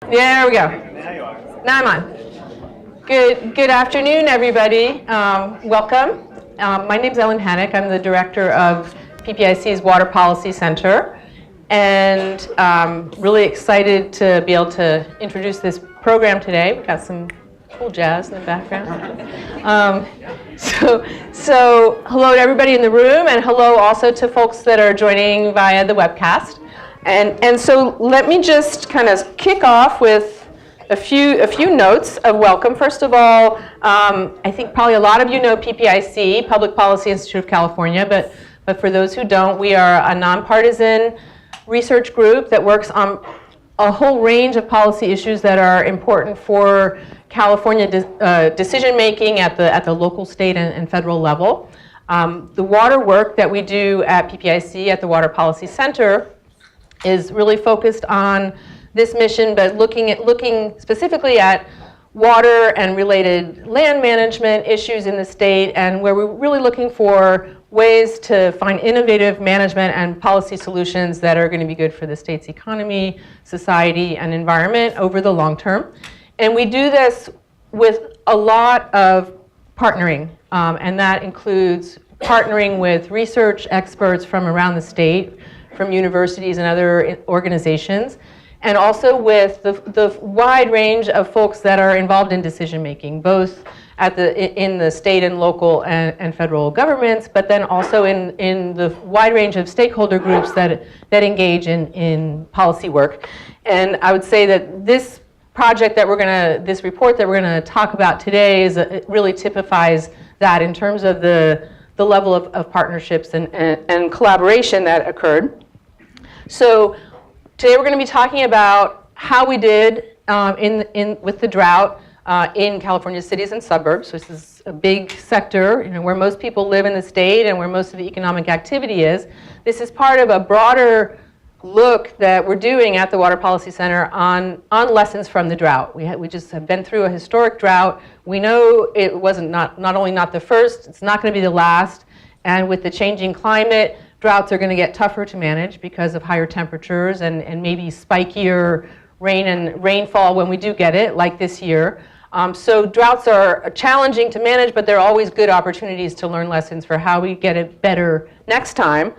There we go. Now you are. Now I'm on. Good afternoon, everybody. Welcome. My name is Ellen Hannock. I'm the director of PPIC's Water Policy Center, and really excited to be able to introduce this program today. We've got some cool jazz in the background. So hello to everybody in the room, and hello also to folks that are joining via the webcast. And so let me just kind of kick off with a few notes of welcome. First of all, I think probably a lot of you know PPIC, Public Policy Institute of California, but for those who don't, we are a nonpartisan research group that works on a whole range of policy issues that are important for California decision making at the local, state, and federal level. The water work that we do at PPIC at the Water Policy Center is really focused on this mission, but looking specifically at water and related land management issues in the state, and where we're really looking for ways to find innovative management and policy solutions that are going to be good for the state's economy, society, and environment over the long term. And we do this with a lot of partnering, and that includes partnering with research experts from around the state, from universities and other organizations, and also with the wide range of folks that are involved in decision making, both in the state and local and federal governments, but then also in the wide range of stakeholder groups that engage in policy work. And I would say that this project this report that we're gonna talk about today it really typifies that in terms of the level of partnerships and collaboration that occurred. So today we're going to be talking about how we did with the drought in California cities and suburbs. So this is a big sector, where most people live in the state and where most of the economic activity is. This is part of a broader look that we're doing at the Water Policy Center on lessons from the drought. We just have been through a historic drought. We know it wasn't not only not the first, it's not going to be the last. And with the changing climate, droughts are going to get tougher to manage because of higher temperatures and maybe spikier rainfall when we do get it, like this year. So droughts are challenging to manage, but they're always good opportunities to learn lessons for how we get it better next time.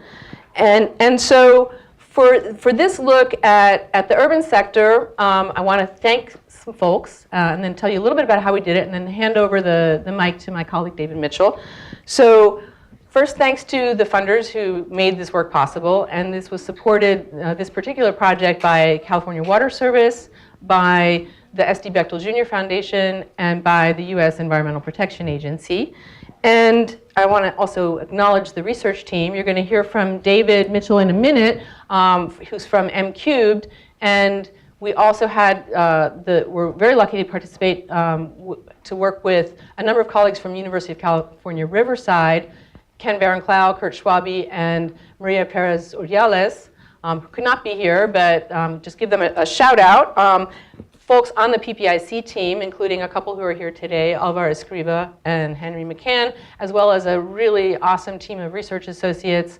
And so for this look at the urban sector, I want to thank some folks and then tell you a little bit about how we did it, and then hand over the mic to my colleague David Mitchell. So first, thanks to the funders who made this work possible, and this was supported, this particular project, by California Water Service, by the S.D. Bechtel Jr. Foundation, and by the U.S. Environmental Protection Agency. And I want to also acknowledge the research team. You're going to hear from David Mitchell in a minute, who's from M.Cubed, and we also had, we're very lucky to participate, to work with a number of colleagues from University of California, Riverside, Ken Baron-Clow, Kurt Schwabe, and Maria Perez Urdiales, who could not be here, but just give them a shout out. Folks on the PPIC team, including a couple who are here today, Alvaro Escriva and Henry McCann, as well as a really awesome team of research associates.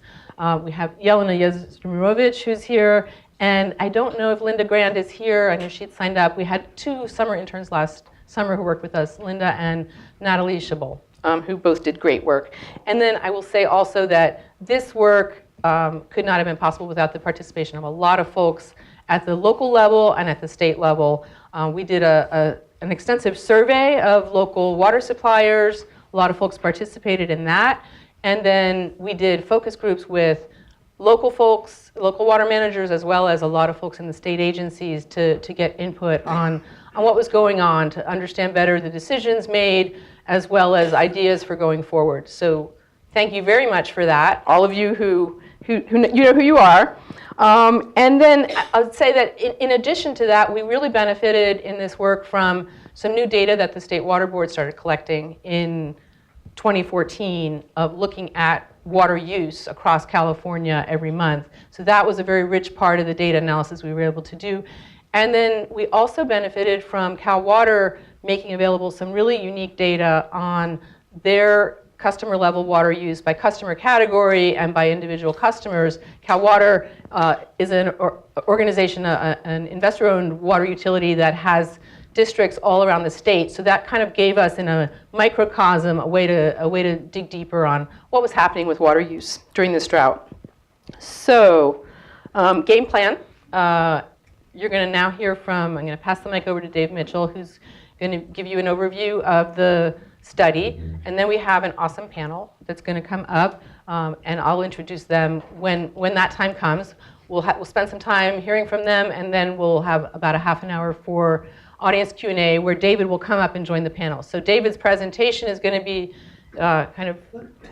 We have Yelena Yazmirovich, who's here, and I don't know if Linda Grand is here. I know she'd signed up. We had 2 summer interns last summer who worked with us, Linda and Natalie Chabot. Who both did great work. And then I will say also that this work could not have been possible without the participation of a lot of folks at the local level and at the state level. We did an extensive survey of local water suppliers. A lot of folks participated in that. And then we did focus groups with local folks, local water managers, as well as a lot of folks in the state agencies to get input on what was going on, to understand better the decisions made, as well as ideas for going forward. So thank you very much for that, all of you who you know who you are. And then I would say that in addition to that, we really benefited in this work from some new data that the State Water Board started collecting in 2014 of looking at water use across California every month. So that was a very rich part of the data analysis we were able to do. And then we also benefited from Cal Water making available some really unique data on their customer level water use by customer category and by individual customers. Cal Water is an organization, an investor-owned water utility that has districts all around the state. So that kind of gave us, in a microcosm, a way to dig deeper on what was happening with water use during this drought. So, game plan. You're going to now hear from, I'm going to pass the mic over to Dave Mitchell, who's going to give you an overview of the study. And then we have an awesome panel that's going to come up, and I'll introduce them when that time comes. We'll spend some time hearing from them, and then we'll have about a half an hour for audience Q&A, where David will come up and join the panel. So David's presentation is going to be kind of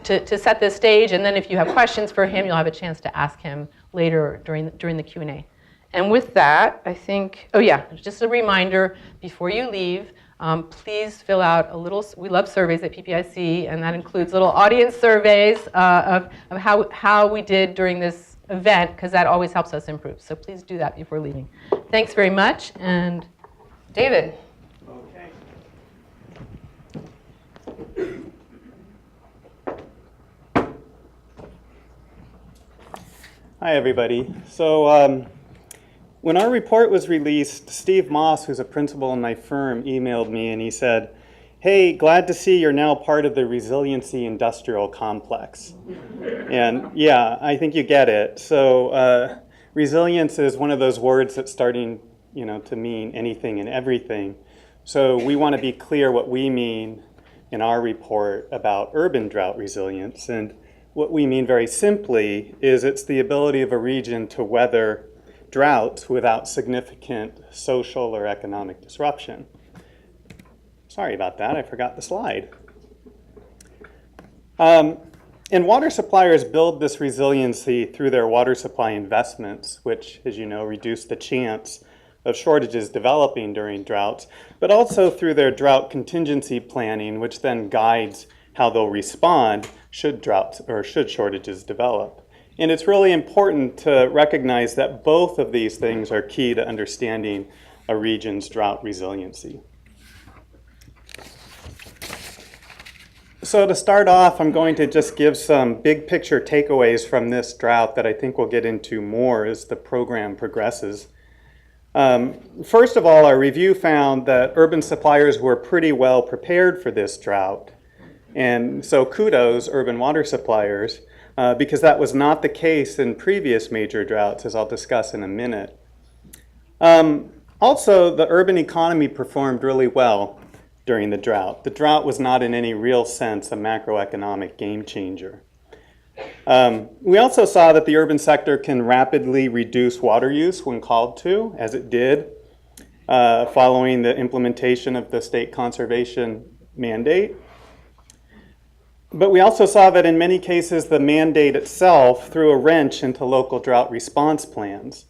to set the stage, and then if you have questions for him, you'll have a chance to ask him later during the Q&A. And with that, I think, oh yeah, just a reminder before you leave, please fill out a little, we love surveys at PPIC, and that includes little audience surveys of how we did during this event, because that always helps us improve. So please do that before leaving. Thanks very much, and David. Okay. Hi, everybody. So when our report was released, Steve Moss, who's a principal in my firm, emailed me and he said, "Hey, glad to see you're now part of the resiliency industrial complex." And yeah, I think you get it. So resilience is one of those words that's starting, to mean anything and everything. So we want to be clear what we mean in our report about urban drought resilience. And what we mean very simply is it's the ability of a region to weather droughts without significant social or economic disruption. Sorry about that, I forgot the slide. And water suppliers build this resiliency through their water supply investments, which, as you know, reduce the chance of shortages developing during droughts, but also through their drought contingency planning, which then guides how they'll respond should droughts or should shortages develop. And it's really important to recognize that both of these things are key to understanding a region's drought resiliency. So to start off, I'm going to just give some big picture takeaways from this drought that I think we'll get into more as the program progresses. First of all, our review found that urban suppliers were pretty well prepared for this drought. And so kudos, urban water suppliers, because that was not the case in previous major droughts, as I'll discuss in a minute. Also, the urban economy performed really well during the drought. The drought was not in any real sense a macroeconomic game changer. We also saw that the urban sector can rapidly reduce water use when called to, as it did, following the implementation of the state conservation mandate. But we also saw that in many cases the mandate itself threw a wrench into local drought response plans.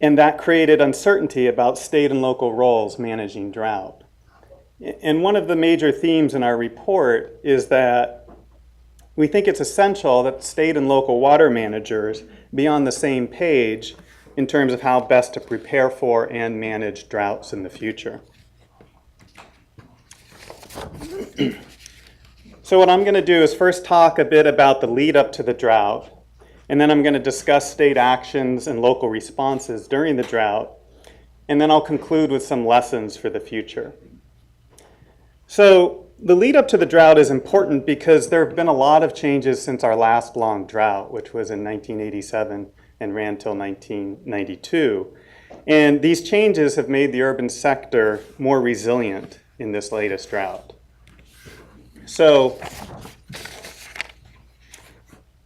And that created uncertainty about state and local roles managing drought. And one of the major themes in our report is that we think it's essential that state and local water managers be on the same page in terms of how best to prepare for and manage droughts in the future. So what I'm going to do is first talk a bit about the lead up to the drought, and then I'm going to discuss state actions and local responses during the drought, and then I'll conclude with some lessons for the future. So the lead up to the drought is important because there have been a lot of changes since our last long drought, which was in 1987 and ran till 1992. And these changes have made the urban sector more resilient in this latest drought. So,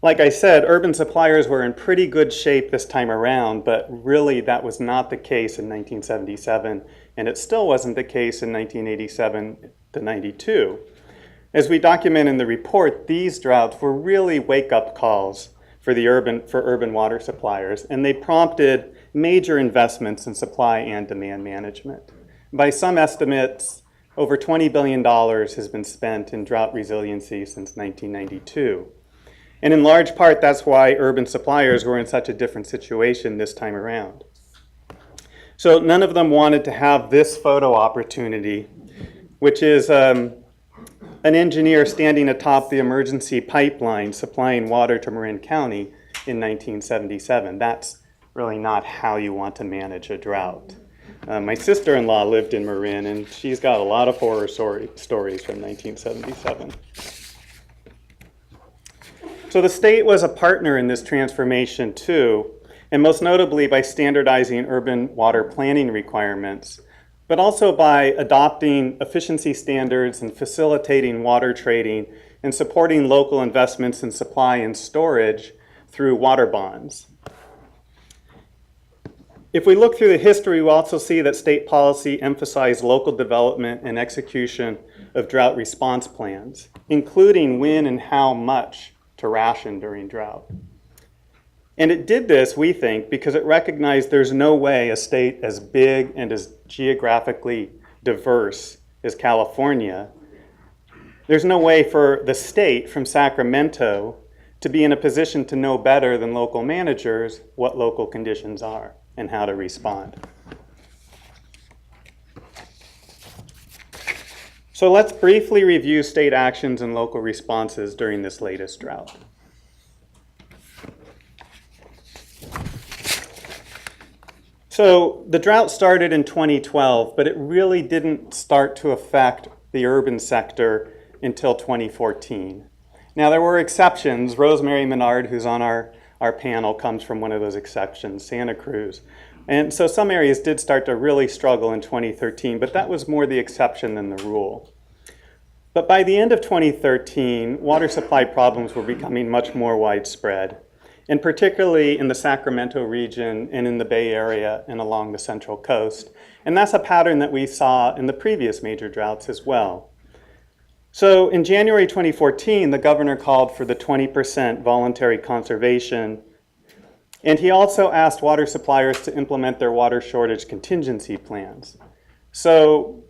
like I said, urban suppliers were in pretty good shape this time around, but really that was not the case in 1977, and it still wasn't the case in 1987 to 92. As we document in the report, these droughts were really wake-up calls for urban water suppliers, and they prompted major investments in supply and demand management. By some estimates, over $20 billion has been spent in drought resiliency since 1992. And in large part, that's why urban suppliers were in such a different situation this time around. So none of them wanted to have this photo opportunity, which is an engineer standing atop the emergency pipeline supplying water to Marin County in 1977. That's really not how you want to manage a drought. My sister-in-law lived in Marin, and she's got a lot of horror stories from 1977. So the state was a partner in this transformation too, and most notably by standardizing urban water planning requirements, but also by adopting efficiency standards and facilitating water trading and supporting local investments in supply and storage through water bonds. If we look through the history, we'll also see that state policy emphasized local development and execution of drought response plans, including when and how much to ration during drought. And it did this, we think, because it recognized there's no way a state as big and as geographically diverse as California, there's no way for the state from Sacramento to be in a position to know better than local managers what local conditions are and how to respond. So let's briefly review state actions and local responses during this latest drought. So the drought started in 2012, but it really didn't start to affect the urban sector until 2014. Now there were exceptions. Rosemary Menard, who's on our panel, comes from one of those exceptions, Santa Cruz. And so some areas did start to really struggle in 2013, but that was more the exception than the rule. But by the end of 2013, water supply problems were becoming much more widespread, and particularly in the Sacramento region and in the Bay Area and along the Central Coast. And that's a pattern that we saw in the previous major droughts as well. So in January 2014, the governor called for the 20% voluntary conservation, and he also asked water suppliers to implement their water shortage contingency plans. So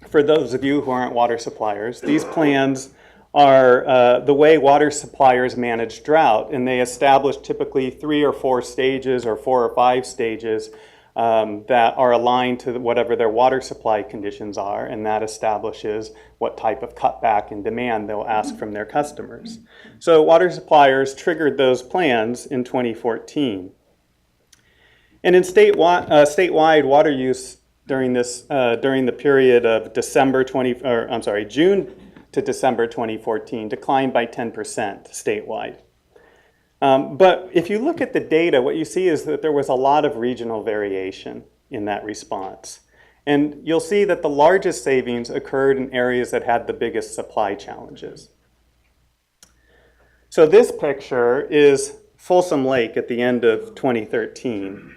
for those of you who aren't water suppliers, these plans are the way water suppliers manage drought, and they establish typically 3 or 4 stages or 4 or 5 stages that are aligned to whatever their water supply conditions are, and that establishes what type of cutback in demand they'll ask from their customers. So water suppliers triggered those plans in 2014. And in statewide water use during the period of June to December 2014 declined by 10% statewide. But if you look at the data, what you see is that there was a lot of regional variation in that response. And you'll see that the largest savings occurred in areas that had the biggest supply challenges. So this picture is Folsom Lake at the end of 2013.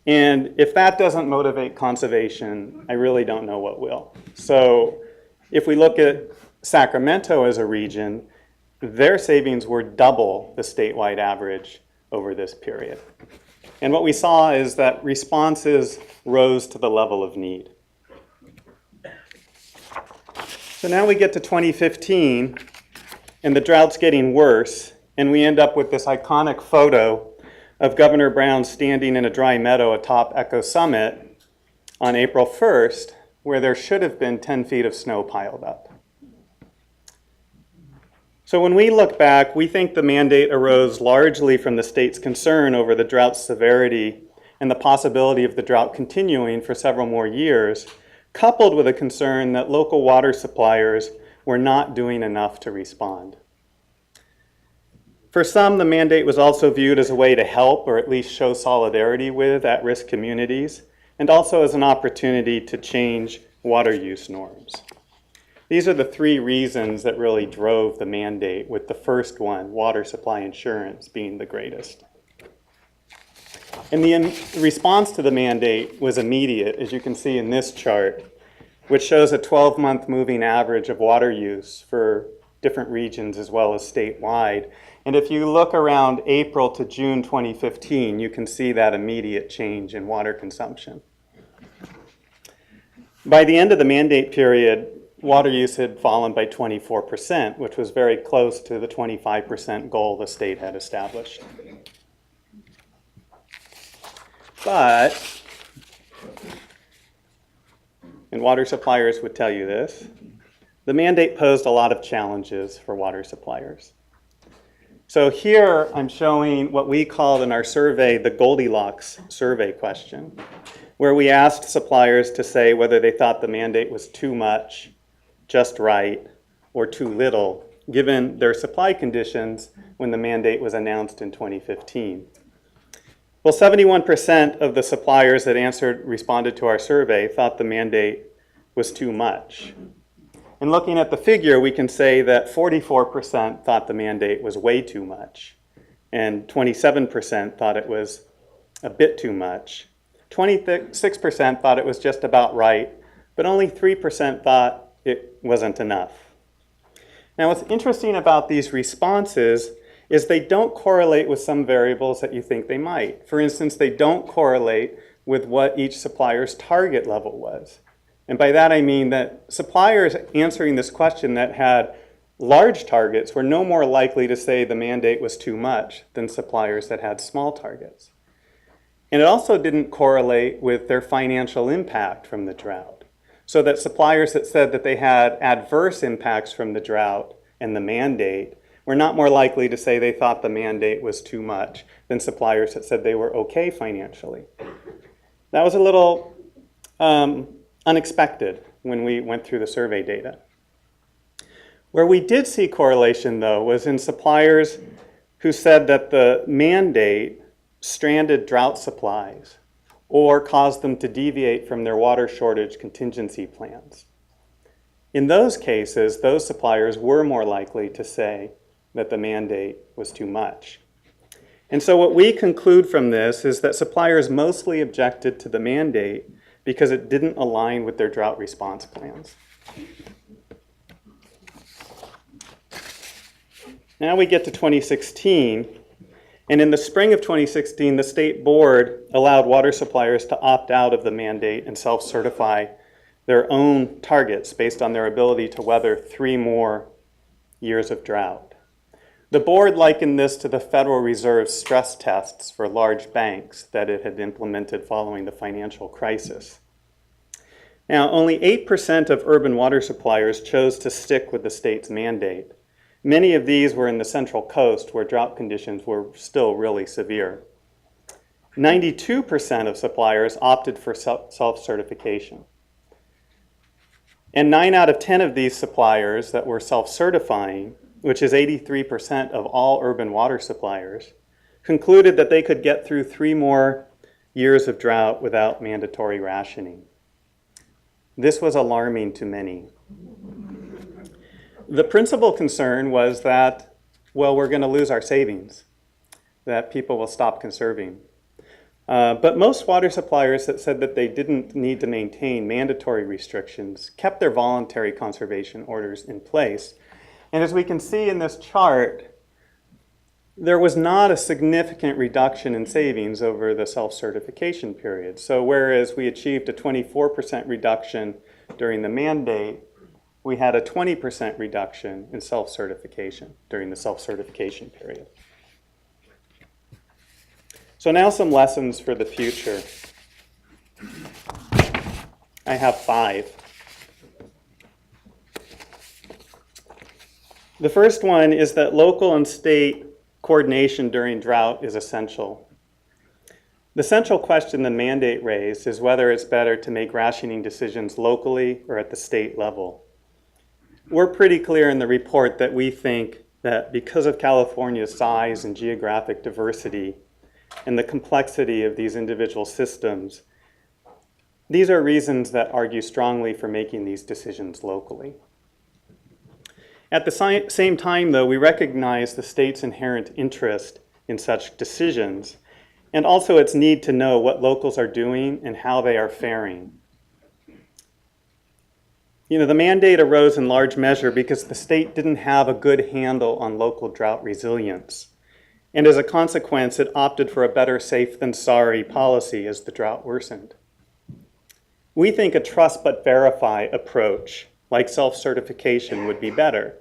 And if that doesn't motivate conservation, I really don't know what will. So if we look at Sacramento as a region, their savings were double the statewide average over this period. And what we saw is that responses rose to the level of need. So now we get to 2015, and the drought's getting worse, and we end up with this iconic photo of Governor Brown standing in a dry meadow atop Echo Summit on April 1st, where there should have been 10 feet of snow piled up. So when we look back, we think the mandate arose largely from the state's concern over the drought's severity and the possibility of the drought continuing for several more years, coupled with a concern that local water suppliers were not doing enough to respond. For some, the mandate was also viewed as a way to help or at least show solidarity with at-risk communities, and also as an opportunity to change water use norms. These are the 3 reasons that really drove the mandate, with the first one, water supply insurance, being the greatest. And the response to the mandate was immediate, as you can see in this chart, which shows a 12-month moving average of water use for different regions as well as statewide. And if you look around April to June 2015, you can see that immediate change in water consumption. By the end of the mandate period, water use had fallen by 24%, which was very close to the 25% goal the state had established. But, and water suppliers would tell you this, the mandate posed a lot of challenges for water suppliers. So here I'm showing what we called in our survey the Goldilocks survey question, where we asked suppliers to say whether they thought the mandate was too much, just right, or too little, given their supply conditions when the mandate was announced in 2015. Well, 71% of the suppliers that responded to our survey thought the mandate was too much. And looking at the figure, we can say that 44% thought the mandate was way too much, and 27% thought it was a bit too much. 26% thought it was just about right, but only 3% thought it wasn't enough. Now, what's interesting about these responses is they don't correlate with some variables that you think they might. For instance, they don't correlate with what each supplier's target level was. And by that I mean that suppliers answering this question that had large targets were no more likely to say the mandate was too much than suppliers that had small targets. And it also didn't correlate with their financial impact from the drought. So that suppliers that said that they had adverse impacts from the drought and the mandate were not more likely to say they thought the mandate was too much than suppliers that said they were okay financially. That was a little unexpected when we went through the survey data. Where we did see correlation, though, was in suppliers who said that the mandate stranded drought supplies or caused them to deviate from their water shortage contingency plans. In those cases, those suppliers were more likely to say that the mandate was too much. And so what we conclude from this is that suppliers mostly objected to the mandate because it didn't align with their drought response plans. Now we get to 2016, and in the spring of 2016, the state board allowed water suppliers to opt out of the mandate and self-certify their own targets based on their ability to weather 3 more years of drought. The board likened this to the Federal Reserve's stress tests for large banks that it had implemented following the financial crisis. Now, only 8% of urban water suppliers chose to stick with the state's mandate. Many of these were in the Central Coast where drought conditions were still really severe. 92% of suppliers opted for self-certification. And 9 out of 10 of these suppliers that were self-certifying, which is 83% of all urban water suppliers, concluded that they could get through 3 more years of drought without mandatory rationing. This was alarming to many. The principal concern was that, well, we're going to lose our savings, that people will stop conserving. But most water suppliers that said that they didn't need to maintain mandatory restrictions kept their voluntary conservation orders in place. And as we can see in this chart, there was not a significant reduction in savings over the self-certification period. So whereas we achieved a 24% reduction during the mandate, we had a 20% reduction in self-certification during the self-certification period. So now some lessons for the future. I have 5. The first one is that local and state coordination during drought is essential. The central question the mandate raised is whether it's better to make rationing decisions locally or at the state level. We're pretty clear in the report that we think that because of California's size and geographic diversity and the complexity of these individual systems, these are reasons that argue strongly for making these decisions locally. At the same time, though, we recognize the state's inherent interest in such decisions and also its need to know what locals are doing and how they are faring. You know, the mandate arose in large measure because the state didn't have a good handle on local drought resilience. And as a consequence, it opted for a better safe than sorry policy as the drought worsened. We think a trust but verify approach, like self-certification, would be better.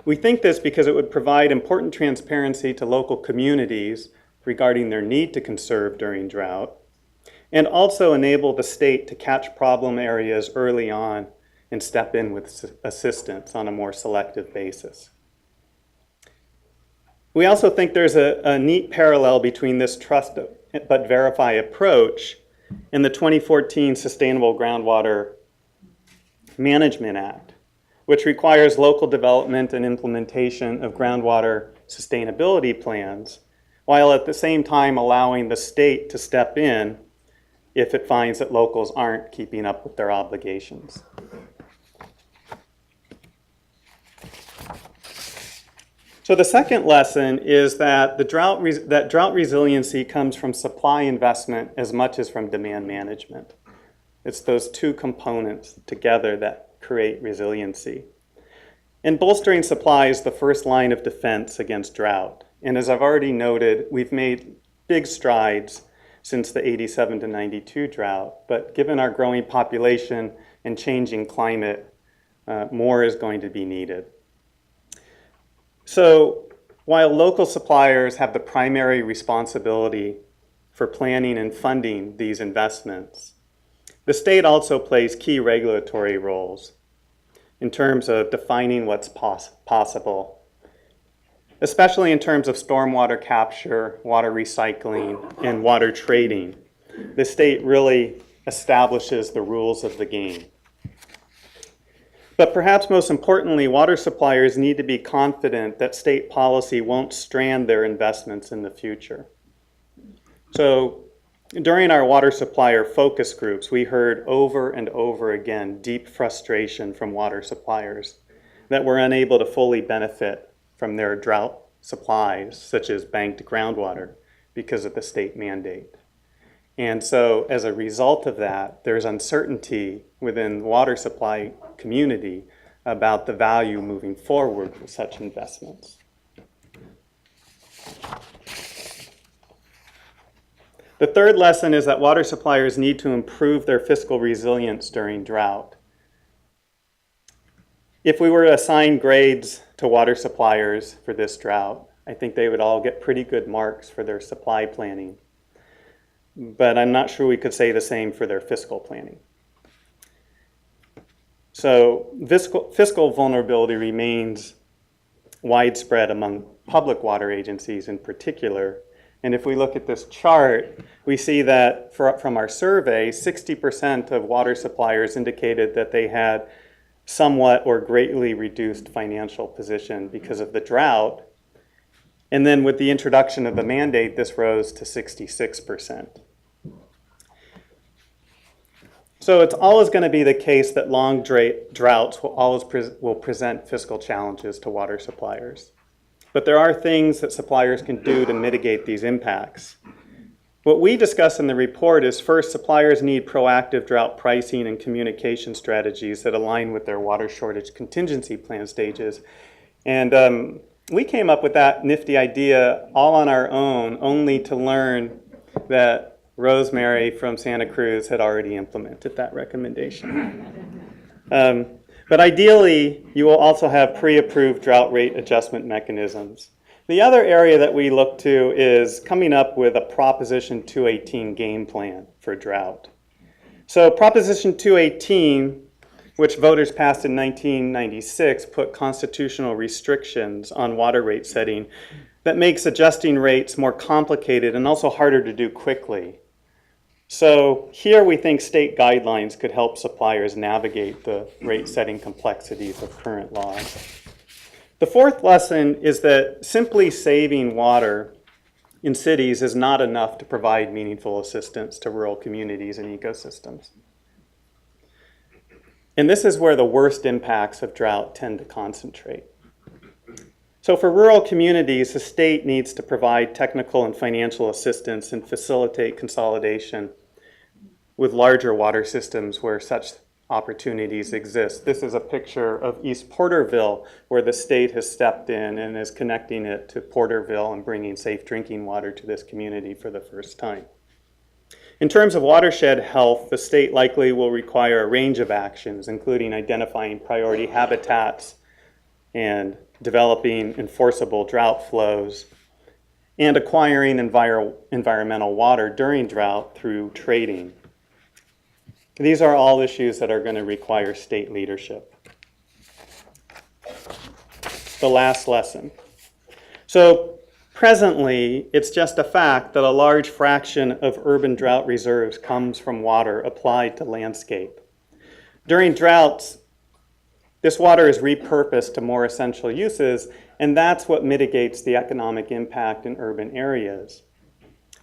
We think this because it would provide important transparency to local communities regarding their need to conserve during drought, and also enable the state to catch problem areas early on and step in with assistance on a more selective basis. We also think there's a neat parallel between this trust but verify approach and the 2014 Sustainable Groundwater Management Act, which requires local development and implementation of groundwater sustainability plans, while at the same time allowing the state to step in if it finds that locals aren't keeping up with their obligations. So the second lesson is that drought resiliency comes from supply investment as much as from demand management. It's those two components together that create resiliency. And bolstering supply is the first line of defense against drought. And as I've already noted, we've made big strides since the 87 to 92 drought, but given our growing population and changing climate, more is going to be needed. So while local suppliers have the primary responsibility for planning and funding these investments, the state also plays key regulatory roles in terms of defining what's possible, especially in terms of stormwater capture, water recycling, and water trading. The state really establishes the rules of the game. But perhaps most importantly, water suppliers need to be confident that state policy won't strand their investments in the future. So during our water supplier focus groups, we heard over and over again deep frustration from water suppliers that were unable to fully benefit from their drought supplies, such as banked groundwater, because of the state mandate. And so as a result of that, there's uncertainty within the water supply community about the value moving forward with such investments. The third lesson is that water suppliers need to improve their fiscal resilience during drought. If we were to assign grades to water suppliers for this drought, I think they would all get pretty good marks for their supply planning. But I'm not sure we could say the same for their fiscal planning. So fiscal vulnerability remains widespread among public water agencies in particular. And if we look at this chart, we see that from our survey, 60% of water suppliers indicated that they had somewhat or greatly reduced financial position because of the drought. And then with the introduction of the mandate, this rose to 66%. So it's always going to be the case that long droughts will present fiscal challenges to water suppliers. But there are things that suppliers can do to mitigate these impacts. What we discuss in the report is, first, suppliers need proactive drought pricing and communication strategies that align with their water shortage contingency plan stages. And we came up with that nifty idea all on our own, only to learn that Rosemary from Santa Cruz had already implemented that recommendation. But ideally, you will also have pre-approved drought rate adjustment mechanisms. The other area that we look to is coming up with a Proposition 218 game plan for drought. So Proposition 218, which voters passed in 1996, put constitutional restrictions on water rate setting that makes adjusting rates more complicated and also harder to do quickly. So here we think state guidelines could help suppliers navigate the rate setting complexities of current laws. The fourth lesson is that simply saving water in cities is not enough to provide meaningful assistance to rural communities and ecosystems. And this is where the worst impacts of drought tend to concentrate. So for rural communities, the state needs to provide technical and financial assistance and facilitate consolidation with larger water systems where such opportunities exist. This is a picture of East Porterville, where the state has stepped in and is connecting it to Porterville and bringing safe drinking water to this community for the first time. In terms of watershed health, the state likely will require a range of actions, including identifying priority habitats and developing enforceable drought flows, and acquiring environmental water during drought through trading. These are all issues that are going to require state leadership. The last lesson. So presently, it's just a fact that a large fraction of urban drought reserves comes from water applied to landscape. During droughts, this water is repurposed to more essential uses, and that's what mitigates the economic impact in urban areas.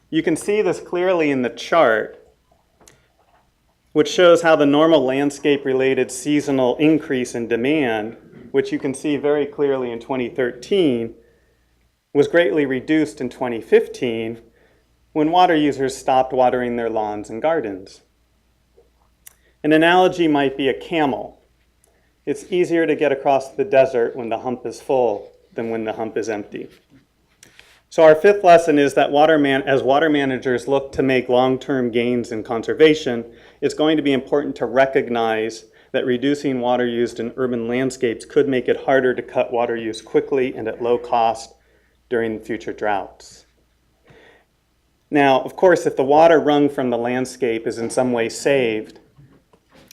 You can see this clearly in the chart, which shows how the normal landscape-related seasonal increase in demand, which you can see very clearly in 2013, was greatly reduced in 2015 when water users stopped watering their lawns and gardens. An analogy might be a camel. It's easier to get across the desert when the hump is full than when the hump is empty. So our fifth lesson is that as water managers look to make long-term gains in conservation, it's going to be important to recognize that reducing water used in urban landscapes could make it harder to cut water use quickly and at low cost during future droughts. Now, of course, if the water wrung from the landscape is in some way saved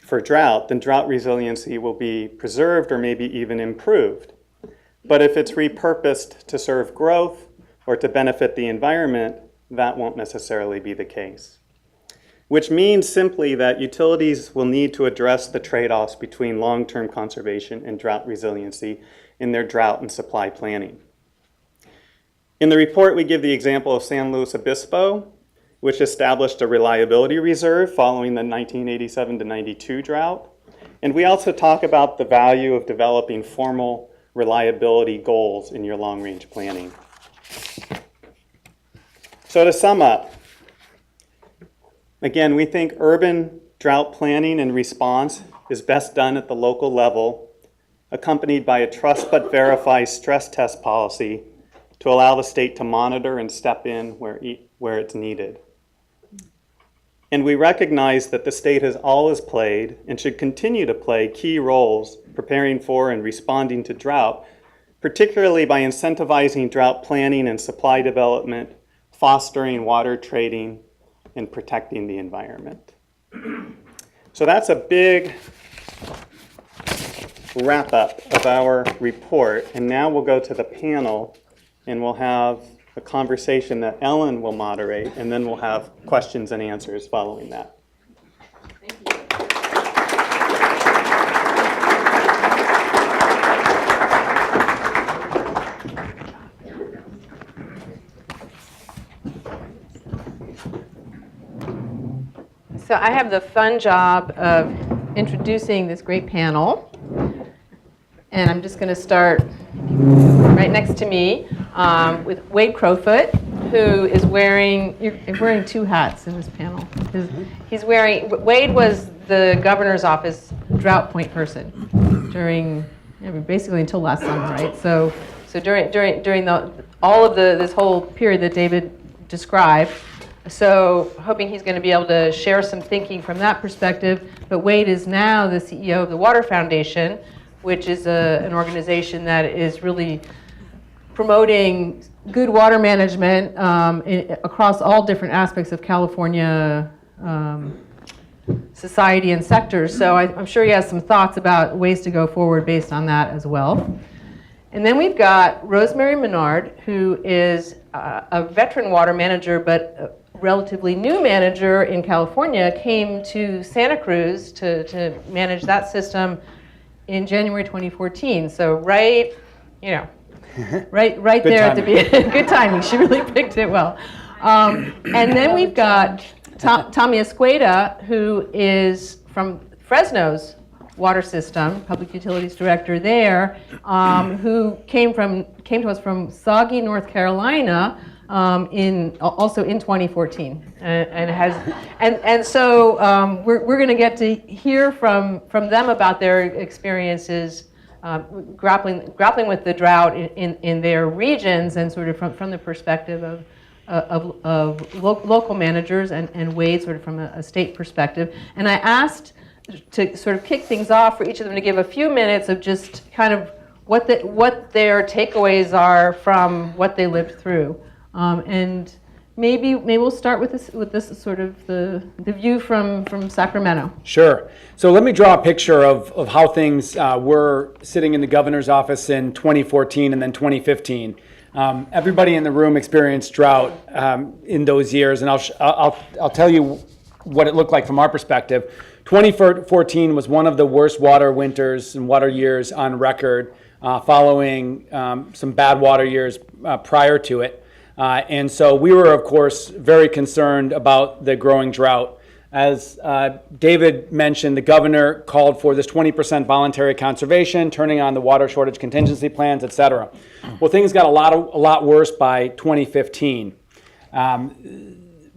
for drought, then drought resiliency will be preserved or maybe even improved. But if it's repurposed to serve growth or to benefit the environment, that won't necessarily be the case. Which means simply that utilities will need to address the trade-offs between long-term conservation and drought resiliency in their drought and supply planning. In the report, we give the example of San Luis Obispo, which established a reliability reserve following the 1987 to 92 drought. And we also talk about the value of developing formal reliability goals in your long-range planning. So to sum up, again, we think urban drought planning and response is best done at the local level, accompanied by a trust but verify stress test policy to allow the state to monitor and step in where it's needed. And we recognize that the state has always played and should continue to play key roles preparing for and responding to drought, particularly by incentivizing drought planning and supply development, fostering water trading, and protecting the environment. So that's a big wrap up of our report. And now we'll go to the panel and we'll have a conversation that Ellen will moderate, and then we'll have questions and answers following that. So I have the fun job of introducing this great panel. And I'm just going to start right next to me with Wade Crowfoot, who is wearing, you're wearing two hats in this panel. Wade was the governor's office drought point person during, basically until last summer, right? So during this whole period that David described. So hoping he's going to be able to share some thinking from that perspective. But Wade is now the CEO of the Water Foundation, which is an organization that is really promoting good water management across all different aspects of California society and sectors. So I'm sure he has some thoughts about ways to go forward based on that as well. And then we've got Rosemary Menard, who is a veteran water manager, but a relatively new manager in California, came to Santa Cruz to manage that system in January 2014. So right there at the beginning. Good timing. She really picked it well. And then we've got Tommy Escueda, who is from Fresno's water system, public utilities director there, who came to us from Soggy, North Carolina, also in 2014, so we're going to get to hear from them about their experiences grappling with the drought in their regions, and sort of from the perspective of local managers, and Wade sort of from a state perspective. And I asked to sort of kick things off for each of them to give a few minutes of just kind of what their takeaways are from what they lived through. And maybe we'll start with this sort of the view from Sacramento. Sure. So let me draw a picture of how things were sitting in the governor's office in 2014 and then 2015. Everybody in the room experienced drought in those years, and I'll tell you what it looked like from our perspective. 2014 was one of the worst water winters and water years on record, following some bad water years prior to it. And so we were, of course, very concerned about the growing drought. As David mentioned, the governor called for this 20% voluntary conservation, turning on the water shortage contingency plans, et cetera. Well, things got a lot worse by 2015.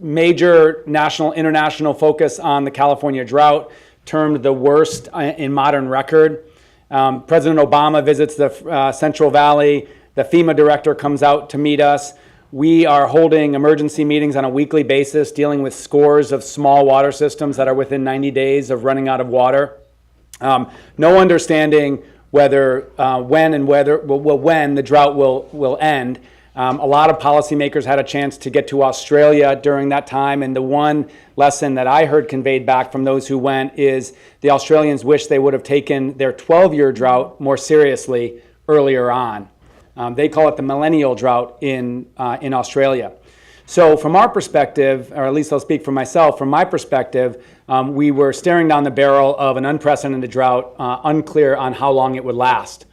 Major national, international focus on the California drought, termed the worst in modern record. President Obama visits the Central Valley. The FEMA director comes out to meet us. We are holding emergency meetings on a weekly basis, dealing with scores of small water systems that are within 90 days of running out of water. No understanding when the drought will end. A lot of policymakers had a chance to get to Australia during that time, and the one lesson that I heard conveyed back from those who went is the Australians wish they would have taken their 12-year drought more seriously earlier on. They call it the millennial drought in Australia. So from our perspective, or at least I'll speak for myself, from my perspective, we were staring down the barrel of an unprecedented drought, unclear on how long it would last.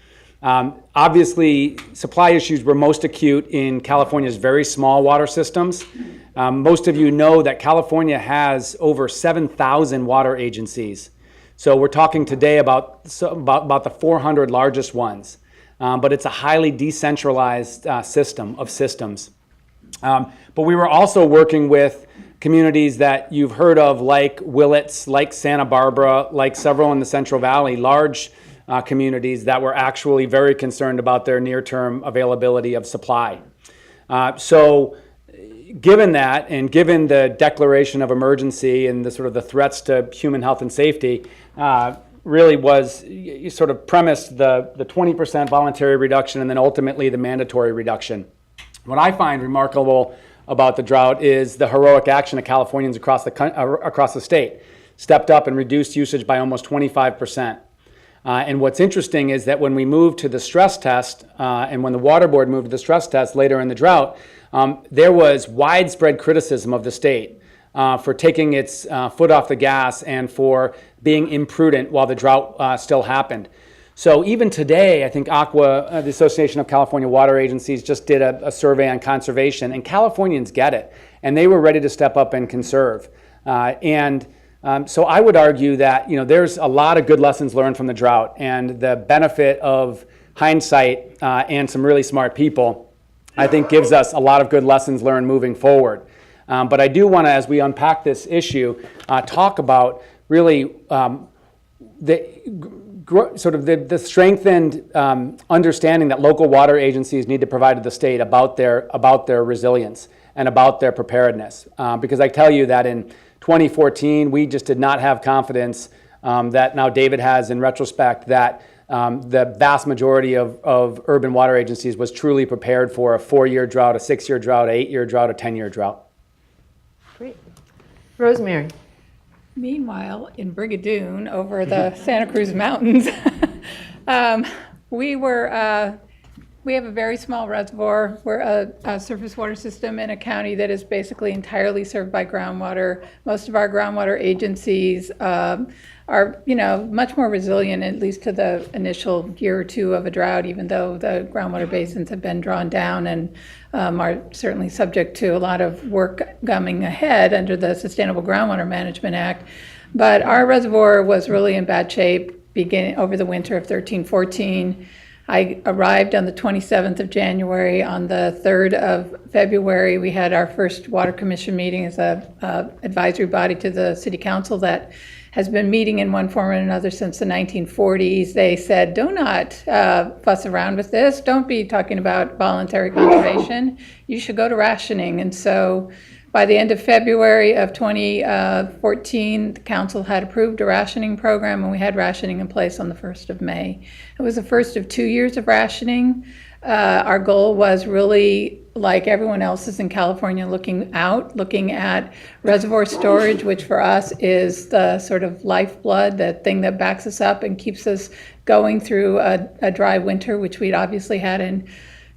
Obviously, supply issues were most acute in California's very small water systems. Most of you know that California has over 7,000 water agencies. So we're talking today about the 400 largest ones. But it's a highly decentralized system of systems. But we were also working with communities that you've heard of, like Willits, like Santa Barbara, like several in the Central Valley, large communities that were actually very concerned about their near-term availability of supply. So given that, and given the declaration of emergency and the sort of the threats to human health and safety, really was, you sort of premised the 20% voluntary reduction and then ultimately the mandatory reduction. What I find remarkable about the drought is the heroic action of Californians across the state. Stepped up and reduced usage by almost 25%. And what's interesting is that when we moved to the stress test, and when the Water Board moved to the stress test later in the drought, there was widespread criticism of the state for taking its foot off the gas and for being imprudent while the drought still happened. So even today, I think the Association of California Water Agencies just did a survey on conservation, and Californians get it, and they were ready to step up and conserve. So I would argue that there's a lot of good lessons learned from the drought, and the benefit of hindsight and some really smart people, I think, gives us a lot of good lessons learned moving forward. But I do want to, as we unpack this issue, talk about really the strengthened understanding that local water agencies need to provide to the state about their resilience and about their preparedness. Because I tell you that in 2014, we just did not have confidence that now David has in retrospect that the vast majority of urban water agencies was truly prepared for a 4-year drought, a 6-year drought, an 8-year drought, a 10-year drought. Great. Rosemary. Meanwhile, in Brigadoon, over the Santa Cruz Mountains, we have a very small reservoir. We're a surface water system in a county that is basically entirely served by groundwater. Most of our groundwater agencies are, much more resilient, at least to the initial year or two of a drought, even though the groundwater basins have been drawn down and are certainly subject to a lot of work coming ahead under the Sustainable Groundwater Management Act. But our reservoir was really in bad shape beginning over the winter of 13-14. I arrived on the 27th of January. On the 3rd of February, we had our first Water Commission meeting as a advisory body to the City Council that has been meeting in one form or another since the 1940s. They said, do not fuss around with this. Don't be talking about voluntary conservation. You should go to rationing. And so by the end of February of 2014, the council had approved a rationing program, and we had rationing in place on the 1st of May. It was the first of 2 years of rationing. Our goal was really, like everyone else is in California, looking at reservoir storage, which for us is the sort of lifeblood, the thing that backs us up and keeps us going through a dry winter, which we'd obviously had in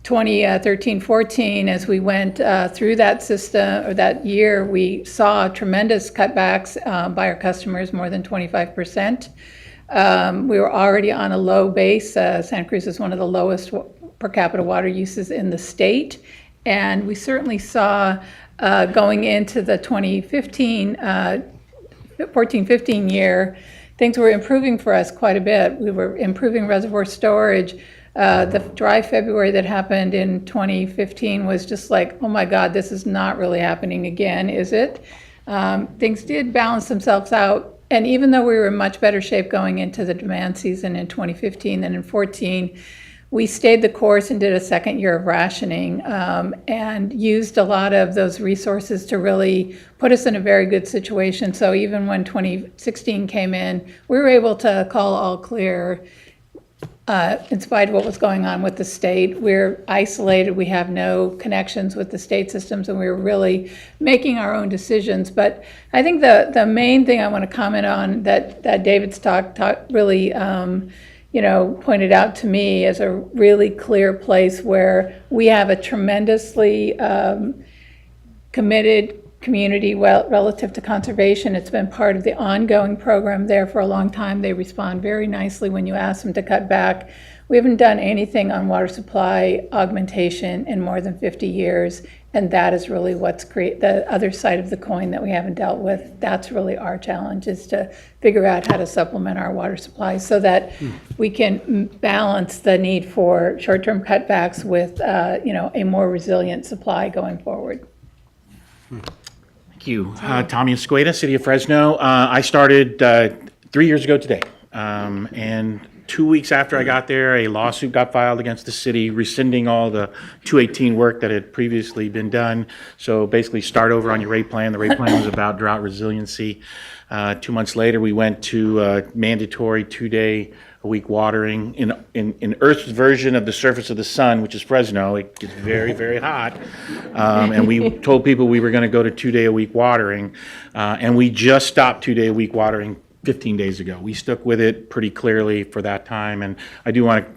2013-14. As we went through that system, or that year, we saw tremendous cutbacks by our customers, more than 25%. We were already on a low base. Santa Cruz is one of the lowest per capita water uses in the state. And we certainly saw going into the 14-15 year, things were improving for us quite a bit. We were improving reservoir storage. The dry February that happened in 2015 was just like, oh my God, this is not really happening again, is it? Things did balance themselves out. And even though we were in much better shape going into the demand season in 2015 than in 14, we stayed the course and did a second year of rationing and used a lot of those resources to really put us in a very good situation. So even when 2016 came in, we were able to call all clear in spite of what was going on with the state. We're isolated, we have no connections with the state systems, and we were really making our own decisions. But I think the main thing I want to comment on that David's talk really pointed out to me as a really clear place where we have a tremendously committed community relative to conservation. It's been part of the ongoing program there for a long time. They respond very nicely when you ask them to cut back. We haven't done anything on water supply augmentation in more than 50 years, and that is really what's the other side of the coin that we haven't dealt with. That's really our challenge, is to figure out how to supplement our water supply so that we can balance the need for short-term cutbacks with a more resilient supply going forward. Thank you. Tommy Escueda, City of Fresno. I started 3 years ago today. And 2 weeks after I got there, a lawsuit got filed against the city, rescinding all the 218 work that had previously been done. So basically start over on your rate plan. The rate plan was about drought resiliency. 2 months later, we went to mandatory 2-day-a-week watering. In Earth's version of the surface of the sun, which is Fresno, it gets very, very hot. And we told people we were going to go to 2-day-a-week watering. And we just stopped 2-day-a-week watering 15 days ago. We stuck with it pretty clearly for that time. And I do want to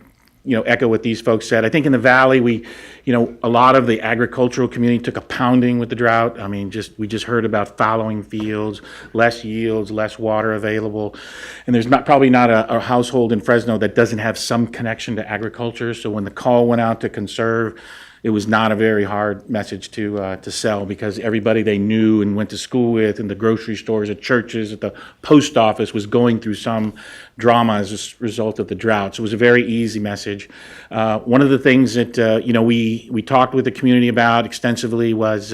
echo what these folks said. I think in the Valley, a lot of the agricultural community took a pounding with the drought. I mean, we just heard about fallowing fields, less yields, less water available. And there's probably not a household in Fresno that doesn't have some connection to agriculture. So when the call went out to conserve, it was not a very hard message to sell, because everybody they knew and went to school with, in the grocery stores, at churches, at the post office, was going through some drama as a result of the drought. So it was a very easy message. One of the things that we talked with the community about extensively was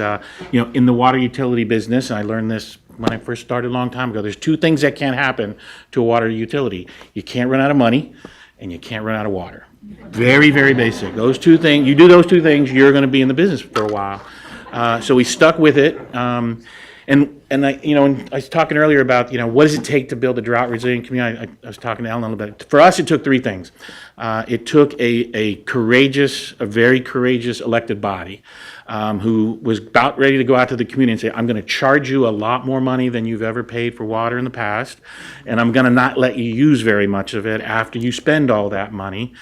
in the water utility business, and I learned this when I first started a long time ago. There's two things that can't happen to a water utility: you can't run out of money, and you can't run out of water. Very, very basic. Those two things, you do those two things, you're going to be in the business for a while. So we stuck with it. And I was talking earlier about, what does it take to build a drought resilient community? I was talking to Ellen a little bit. For us, it took three things. It took a very courageous elected body who was about ready to go out to the community and say, I'm going to charge you a lot more money than you've ever paid for water in the past, and I'm going to not let you use very much of it after you spend all that money.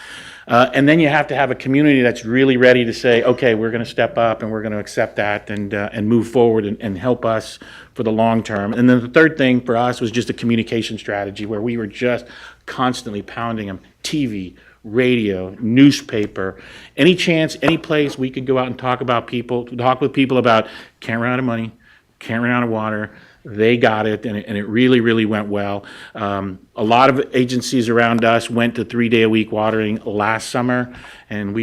And then you have to have a community that's really ready to say, okay, we're going to step up and we're going to accept that and move forward and help us for the long term. And then the third thing for us was just a communication strategy where we were just constantly pounding them: TV, radio, newspaper, any chance, any place we could go out and talk with people about can't run out of money, can't run out of water. They got it, and it really, really went well. A lot of agencies around us went to 3-day-a-week watering last summer, and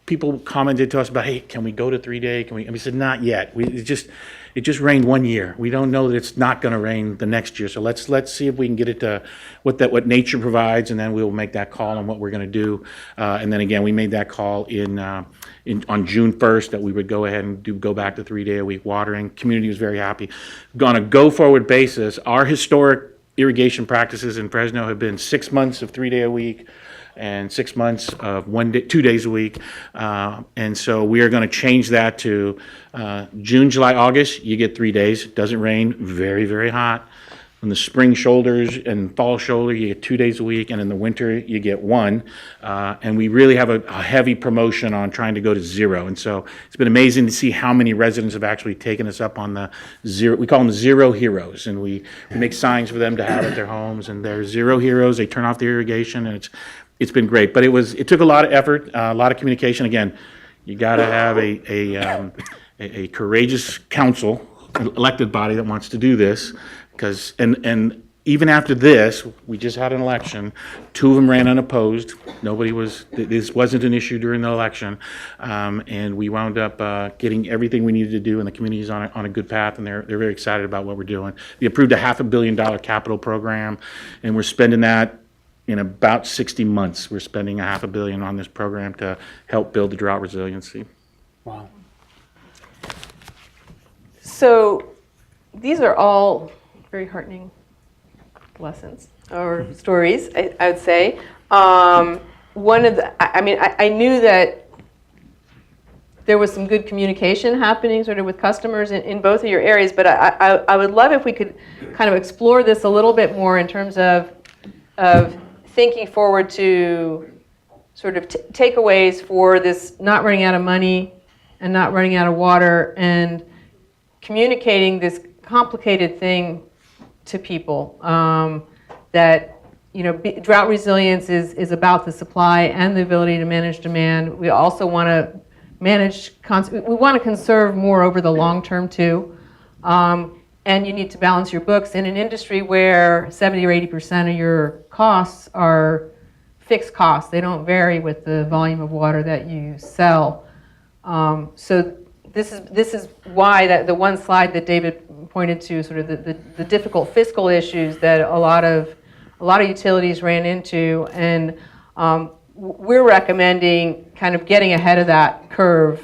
people commented to us about, hey, can we go to 3-day? And we said, not yet. It just rained 1 year. We don't know that it's not going to rain the next year. So let's see if we can get it to what nature provides, and then we'll make that call on what we're going to do. And then again, we made that call on June 1st that we would go ahead and go back to 3-day-a-week watering. Community was very happy. On a go-forward basis, our historic irrigation practices in Fresno have been 6 months of 3 day a week and 6 months of 2 days a week. And so we are going to change that to June, July, August, you get 3 days. It doesn't rain, very, very hot. In the spring shoulders and fall shoulder, you get 2 days a week, and in the winter, you get one. And we really have a heavy promotion on trying to go to zero. And so it's been amazing to see how many residents have actually taken us up on the zero. We call them zero heroes, and we make signs for them to have at their homes, and they're zero heroes. They turn off the irrigation, and it's been great. But it took a lot of effort, a lot of communication. Again, you got to have a courageous council, elected body that wants to do this. Because and even after this, we just had an election. 2 of them ran unopposed. This wasn't an issue during the election, and we wound up getting everything we needed to do, and the community's on a good path, and they're very excited about what we're doing. We approved a $500 million capital program, and we're spending that in about 60 months. We're spending $500 million on this program to help build the drought resiliency. Wow. So these are all very heartening lessons or stories, I would say. One of I knew that there was some good communication happening sort of with customers in both of your areas, but I would love if we could kind of explore this a little bit more in terms of thinking forward to sort of takeaways for this not running out of money and not running out of water and communicating this complicated thing to people, that drought resilience is about the supply and the ability to manage demand. We also want to we want to conserve more over the long term too, and you need to balance your books in an industry where 70 or 80% of your costs are fixed costs. They don't vary with the volume of water that you sell. So this is why the one slide that David pointed to, sort of the difficult fiscal issues that a lot of utilities ran into, and we're recommending kind of getting ahead of that curve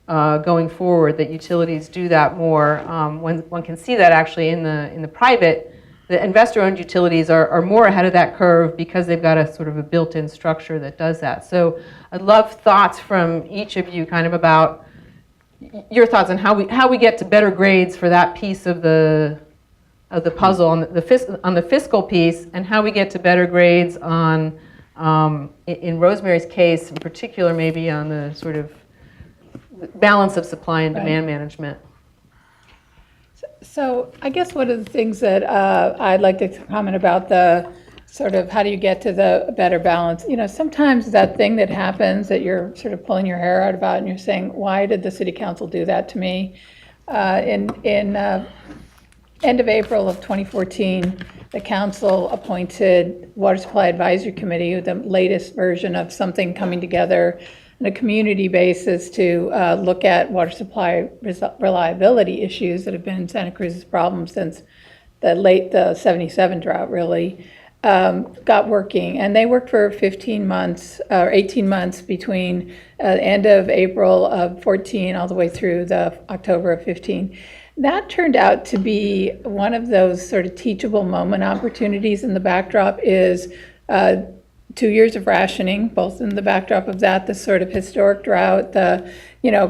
going forward. That utilities do that more. One can see that actually in the private, the investor-owned utilities are more ahead of that curve because they've got a sort of a built-in structure that does that. So I'd love thoughts from each of you, kind of about your thoughts on how we get to better grades for that piece of the puzzle on the fiscal piece, and how we get to better grades on in Rosemary's case in particular, maybe on the sort of balance of supply and demand management. So I guess one of the things that I'd like to comment about, the sort of how do you get to the better balance. Sometimes that thing that happens that you're sort of pulling your hair out about, and you're saying, why did the city council do that to me? In end of April of 2014, the council appointed Water Supply Advisory Committee, the latest version of something coming together on a community basis to look at water supply reliability issues that have been Santa Cruz's problem since the 77 drought really. Got working, and they worked for 15 months or 18 months between end of April of 14 all the way through the October of 15. That turned out to be one of those sort of teachable moment opportunities. In the backdrop is 2 years of rationing, both in the backdrop of that, the sort of historic drought, the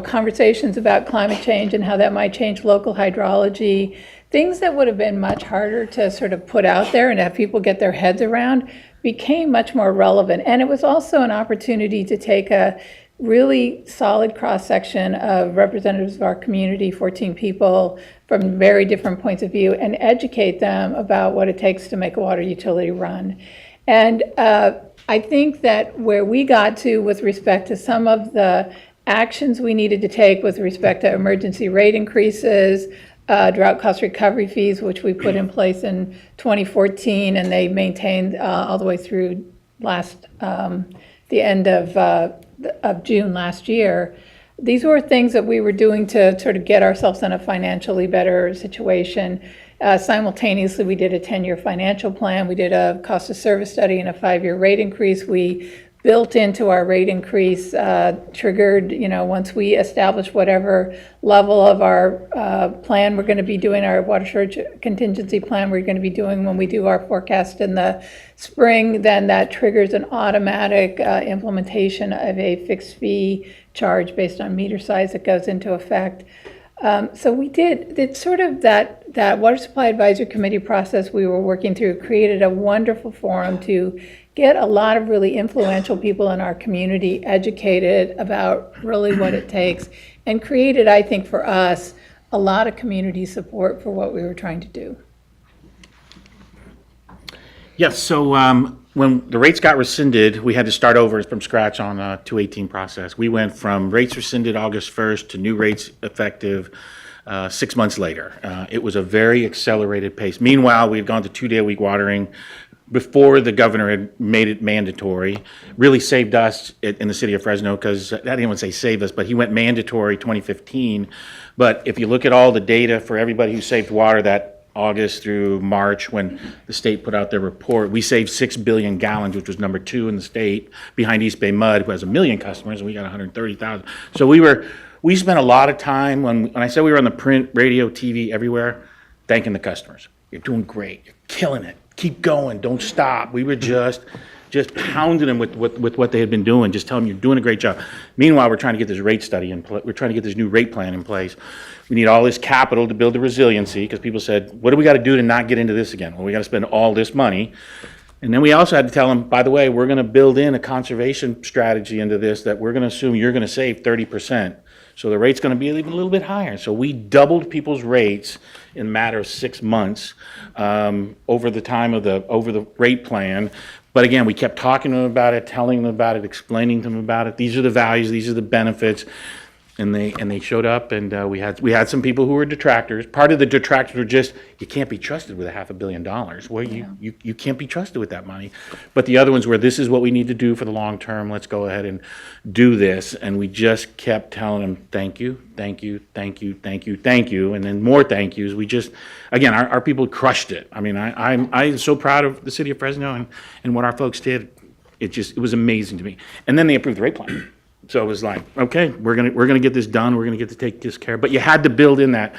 conversations about climate change and how that might change local hydrology. Things that would have been much harder to sort of put out there and have people get their heads around became much more relevant. And it was also an opportunity to take a really solid cross-section of representatives of our community, 14 people from very different points of view, and educate them about what it takes to make a water utility run. And I think that where we got to with respect to some of the actions we needed to take with respect to emergency rate increases, drought cost recovery fees, which we put in place in 2014, and they maintained all the way through the end of June last year. These were things that we were doing to sort of get ourselves in a financially better situation. Simultaneously, we did a 10-year financial plan. We did a cost of service study and a 5-year rate increase. We built into our rate increase, triggered, once we establish whatever level of our plan we're going to be doing, our water shortage contingency plan we're going to be doing when we do our forecast in the spring, then that triggers an automatic implementation of a fixed fee charge based on meter size that goes into effect. So we did sort of that Water Supply Advisory Committee process we were working through, created a wonderful forum to get a lot of really influential people in our community educated about really what it takes, and created, I think, for us, a lot of community support for what we were trying to do. Yes, so when the rates got rescinded, we had to start over from scratch on a 218 process. We went from rates rescinded August 1st to new rates effective 6 months later. It was a very accelerated pace. Meanwhile, we had gone to 2-day-a-week watering before the governor had made it mandatory. Really saved us in the city of Fresno, because I didn't want to say saved us, but he went mandatory 2015. But if you look at all the data for everybody who saved water that August through March, when the state put out their report, we saved 6 billion gallons, which was number 2 in the state, behind East Bay Mud, who has 1 million customers, and we got 130,000. So we spent a lot of time, when I said we were on the print, radio, TV, everywhere, thanking the customers. You're doing great. You're killing it. Keep going. Don't stop. We were just pounding them with what they had been doing, just telling them you're doing a great job. Meanwhile, we're trying to get this rate study in place. We're trying to get this new rate plan in place. We need all this capital to build the resiliency, because people said, what do we got to do to not get into this again? Well, we got to spend all this money. And then we also had to tell them, by the way, we're going to build in a conservation strategy into this, that we're going to assume you're going to save 30%. So the rate's going to be even a little bit higher. So we doubled people's rates in a matter of 6 months over the rate plan. But again, we kept talking to them about it, telling them about it, explaining to them about it. These are the values, these are the benefits. And they showed up, and we had some people who were detractors. Part of the detractors were just, you can't be trusted with $500 million. Well, you can't be trusted with that money. But the other ones were, this is what we need to do for the long term. Let's go ahead and do this. And we just kept telling them, thank you, thank you, thank you, thank you, thank you, and then more thank yous. We just, again, our people crushed it. I mean, I'm so proud of the city of Fresno and what our folks did. It was amazing to me. And then they approved the rate plan. So it was like, okay, we're gonna get this done. We're gonna get to take this care. But you had to build in that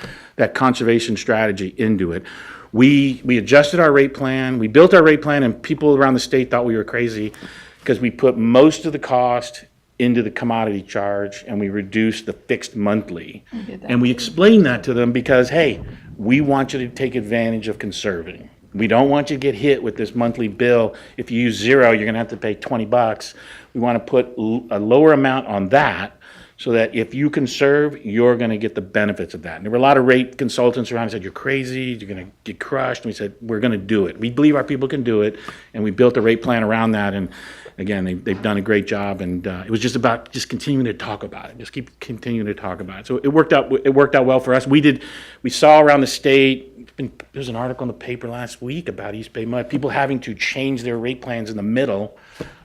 conservation strategy into it. We adjusted our rate plan. We built our rate plan, and people around the state thought we were crazy, because we put most of the cost into the commodity charge, and we reduced the fixed monthly. And we explained that to them because, hey, we want you to take advantage of conserving. We don't want you to get hit with this monthly bill. If you use zero, you're going to have to pay $20. We want to put a lower amount on that, so that if you conserve, you're going to get the benefits of that. And there were a lot of rate consultants around who said, you're crazy, you're going to get crushed. And we said, we're going to do it. We believe our people can do it. And we built a rate plan around that. And again, they've done a great job. And it was just about continuing to talk about it. Just keep continuing to talk about it. So it worked out well for us. We saw around the state, there's an article in the paper last week about East Bay Mud, people having to change their rate plans in the middle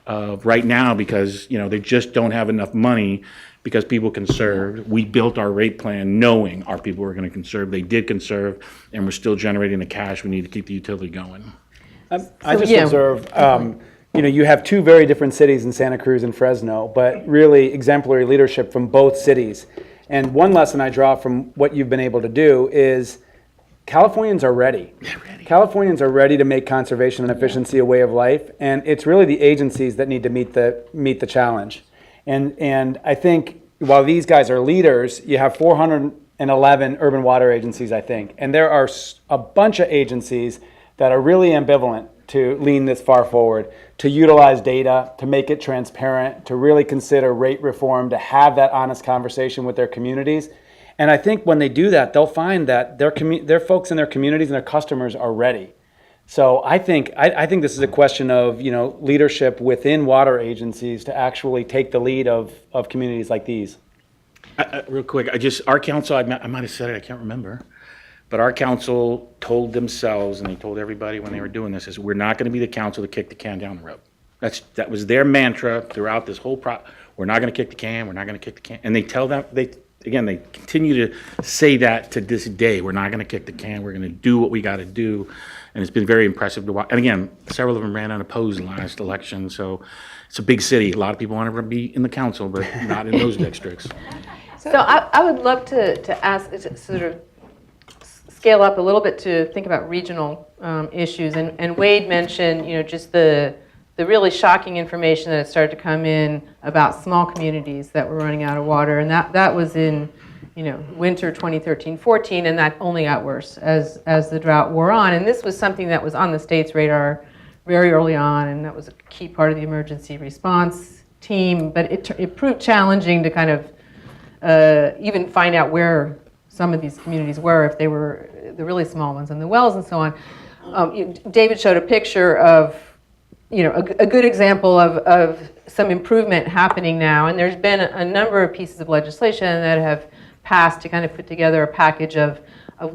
of right now, because they just don't have enough money, because people conserved. We built our rate plan knowing our people were going to conserve. They did conserve, and we're still generating the cash we need to keep the utility going. I just observe, you have two very different cities in Santa Cruz and Fresno, but really exemplary leadership from both cities. And one lesson I draw from what you've been able to do is Californians are ready. Californians are ready to make conservation and efficiency a way of life, and it's really the agencies that need to meet the challenge. And I think while these guys are leaders, you have 411 urban water agencies, I think, and there are a bunch of agencies that are really ambivalent to lean this far forward, to utilize data, to make it transparent, to really consider rate reform, to have that honest conversation with their communities. And I think when they do that, they'll find that their folks in their communities and their customers are ready. So I think this is a question of leadership within water agencies to actually take the lead of communities like these. Real quick, our council, I might have said it, I can't remember, but our council told themselves, and they told everybody when they were doing this, is we're not going to be the council to kick the can down the road. That was their mantra throughout this whole we're not going to kick the can, we're not going to kick the can. And they again, they continue to say that to this day. We're not going to kick the can. We're going to do what we got to do. And it's been very impressive to watch. And again, several of them ran unopposed last election. So it's a big city. A lot of people want to be in the council, but not in those districts. So I would love to ask, to sort of scale up a little bit to think about regional issues. And Wade mentioned, just the really shocking information that had started to come in about small communities that were running out of water. And that was in, winter 2013-14, and that only got worse as the drought wore on. And this was something that was on the state's radar very early on, and that was a key part of the emergency response team. But it proved challenging to kind of even find out where some of these communities were, if they were the really small ones and the wells and so on. David showed a picture of a good example of some improvement happening now, and there's been a number of pieces of legislation that have passed to kind of put together a package of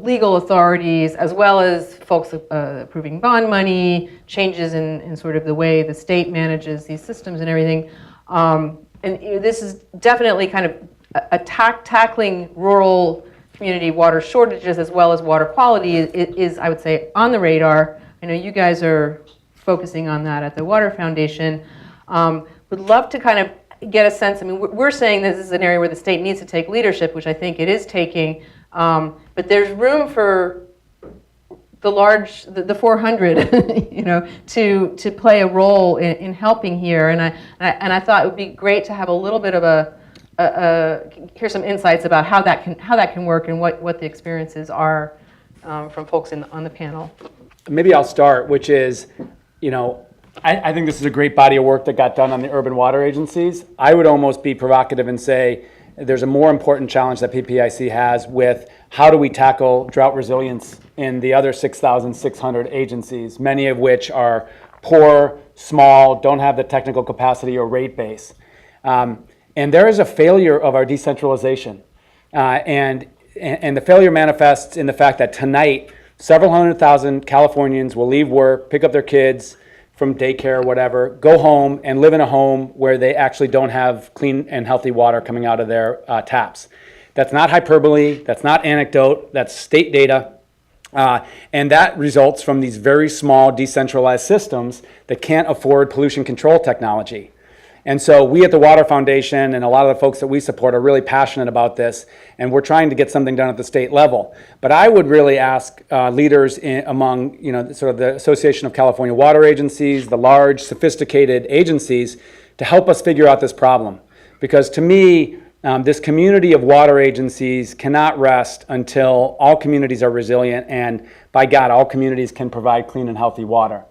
legal authorities, as well as folks approving bond money, changes in sort of the way the state manages these systems and everything. And this is definitely kind of tackling rural community water shortages as well as water quality is, I would say, on the radar. I know you guys are focusing on that at the Water Foundation. Would love to kind of get a sense. I mean, we're saying this is an area where the state needs to take leadership, which I think it is taking, but there's room for the 400, to play a role in helping here. And I thought it would be great to have a little bit of hear some insights about how that can work and what the experiences are from folks on the panel. Maybe I'll start, which is, I think this is a great body of work that got done on the urban water agencies. I would almost be provocative and say there's a more important challenge that PPIC has with how do we tackle drought resilience in the other 6,600 agencies, many of which are poor, small, don't have the technical capacity or rate base. And there is a failure of our decentralization. And the failure manifests in the fact that tonight, several 100,000 Californians will leave work, pick up their kids from daycare or whatever, go home and live in a home where they actually don't have clean and healthy water coming out of their taps. That's not hyperbole, that's not anecdote, that's state data. And that results from these very small decentralized systems that can't afford pollution control technology. And so we at the Water Foundation and a lot of the folks that we support are really passionate about this, and we're trying to get something done at the state level. But I would really ask leaders among, sort of the Association of California Water Agencies, the large, sophisticated agencies, to help us figure out this problem. Because to me, this community of water agencies cannot rest until all communities are resilient, and by God, all communities can provide clean and healthy water.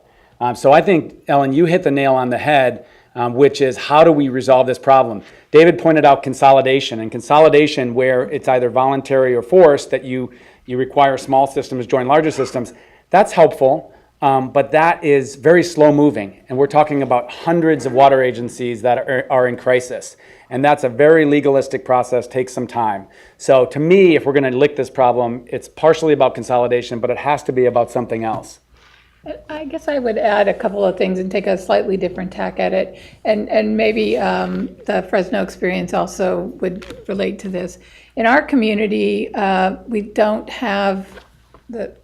So I think, Ellen, you hit the nail on the head. Which is how do we resolve this problem? David pointed out consolidation, and consolidation where it's either voluntary or forced, that you require small systems join larger systems. That's helpful, but that is very slow moving, and we're talking about hundreds of water agencies that are in crisis, and that's a very legalistic process, takes some time. So to me, if we're going to lick this problem, it's partially about consolidation, but it has to be about something else. I guess I would add a couple of things and take a slightly different tack at it. And maybe the Fresno experience also would relate to this. In our community, we don't have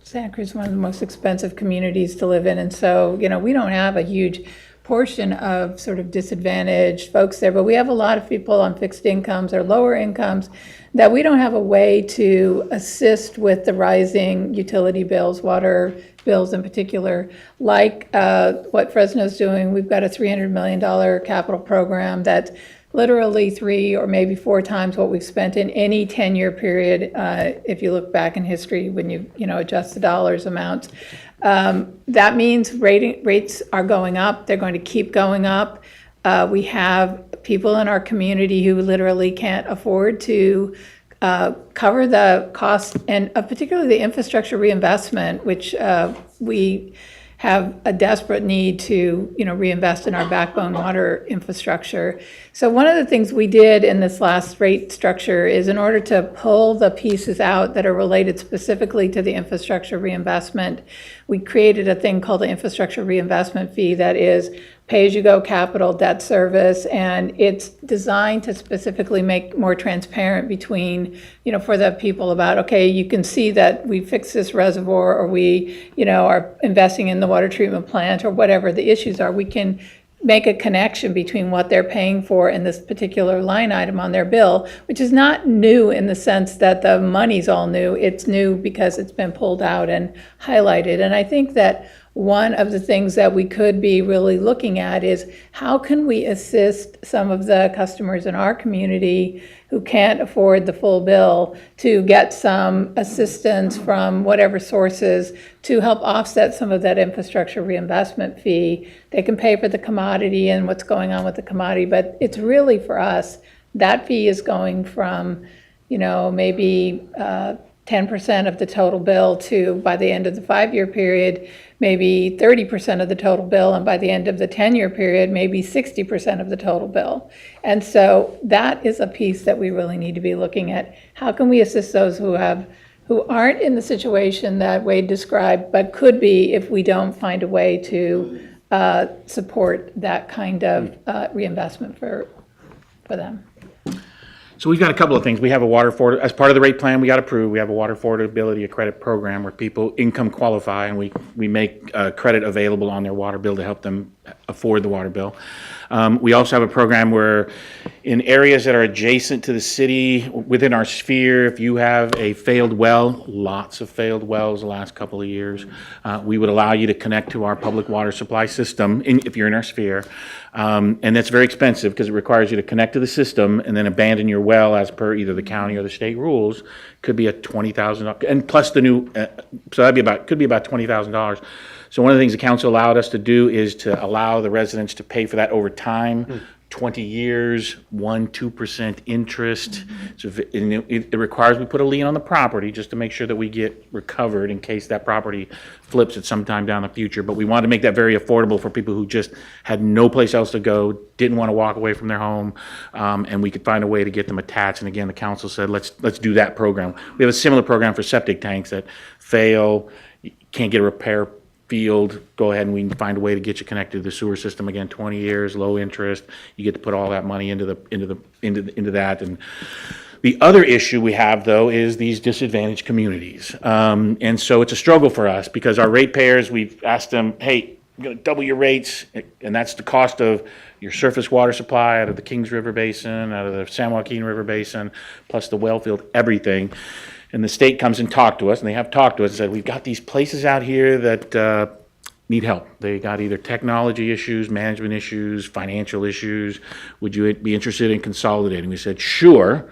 Santa Cruz is one of the most expensive communities to live in. And so, we don't have a huge portion of sort of disadvantaged folks there, but we have a lot of people on fixed incomes or lower incomes that we don't have a way to assist with the rising utility bills, water bills in particular, like what Fresno's doing. We've got a $300 million capital program that's literally 3 or maybe 4 times what we've spent in any 10-year period, if you look back in history when you adjust the dollars amounts. That means rates are going up. They're going to keep going up. We have people in our community who literally can't afford to cover the cost, and particularly the infrastructure reinvestment, which we have a desperate need to reinvest in our backbone water infrastructure. So one of the things we did in this last rate structure is, in order to pull the pieces out that are related specifically to the infrastructure reinvestment, we created a thing called the infrastructure reinvestment fee that is pay-as-you-go capital debt service, and it's designed to specifically make more transparent between, for the people about, okay, you can see that we fixed this reservoir, or we, are investing in the water treatment plant, or whatever the issues are. We can make a connection between what they're paying for and this particular line item on their bill, which is not new in the sense that the money's all new. It's new because it's been pulled out and highlighted. And I think that one of the things that we could be really looking at is how can we assist some of the customers in our community who can't afford the full bill to get some assistance from whatever sources to help offset some of that infrastructure reinvestment fee. They can pay for the commodity and what's going on with the commodity, but it's really for us, that fee is going from, maybe 10% of the total bill to, by the end of the 5-year period, maybe 30% of the total bill, and by the end of the 10-year period, maybe 60% of the total bill. And so that is a piece that we really need to be looking at. How can we assist those who aren't in the situation that Wade described, but could be if we don't find a way to support that kind of reinvestment for them? So we've got a couple of things. We have as part of the rate plan we got approved, we have a water affordability credit program where people income qualify, and we make credit available on their water bill to help them afford the water bill. We also have a program where in areas that are adjacent to the city, within our sphere, if you have a failed well, lots of failed wells the last couple of years, we would allow you to connect to our public water supply system if you're in our sphere. And that's very expensive because it requires you to connect to the system and then abandon your well as per either the county or the state rules. Could be a $20,000, and plus the new, so could be about $20,000. So one of the things the council allowed us to do is to allow the residents to pay for that over time, 20 years, 2% interest. So it requires we put a lien on the property just to make sure that we get recovered in case that property flips at some time down the future. But we wanted to make that very affordable for people who just had no place else to go, didn't want to walk away from their home, and we could find a way to get them attached. And again, the council said, let's do that program. We have a similar program for septic tanks that fail, you can't get a repair field, go ahead and we can find a way to get you connected to the sewer system again. 20 years, low interest. You get to put all that money into that. And the other issue we have though is these disadvantaged communities, and so it's a struggle for us because our ratepayers, we've asked them, hey, you're going to double your rates, and that's the cost of your surface water supply out of the Kings River Basin, out of the San Joaquin River Basin, plus the well field, everything. And the state comes and talked to us, and they have talked to us and said, we've got these places out here that need help. They got either technology issues, management issues, financial issues. Would you be interested in consolidating? We said, sure,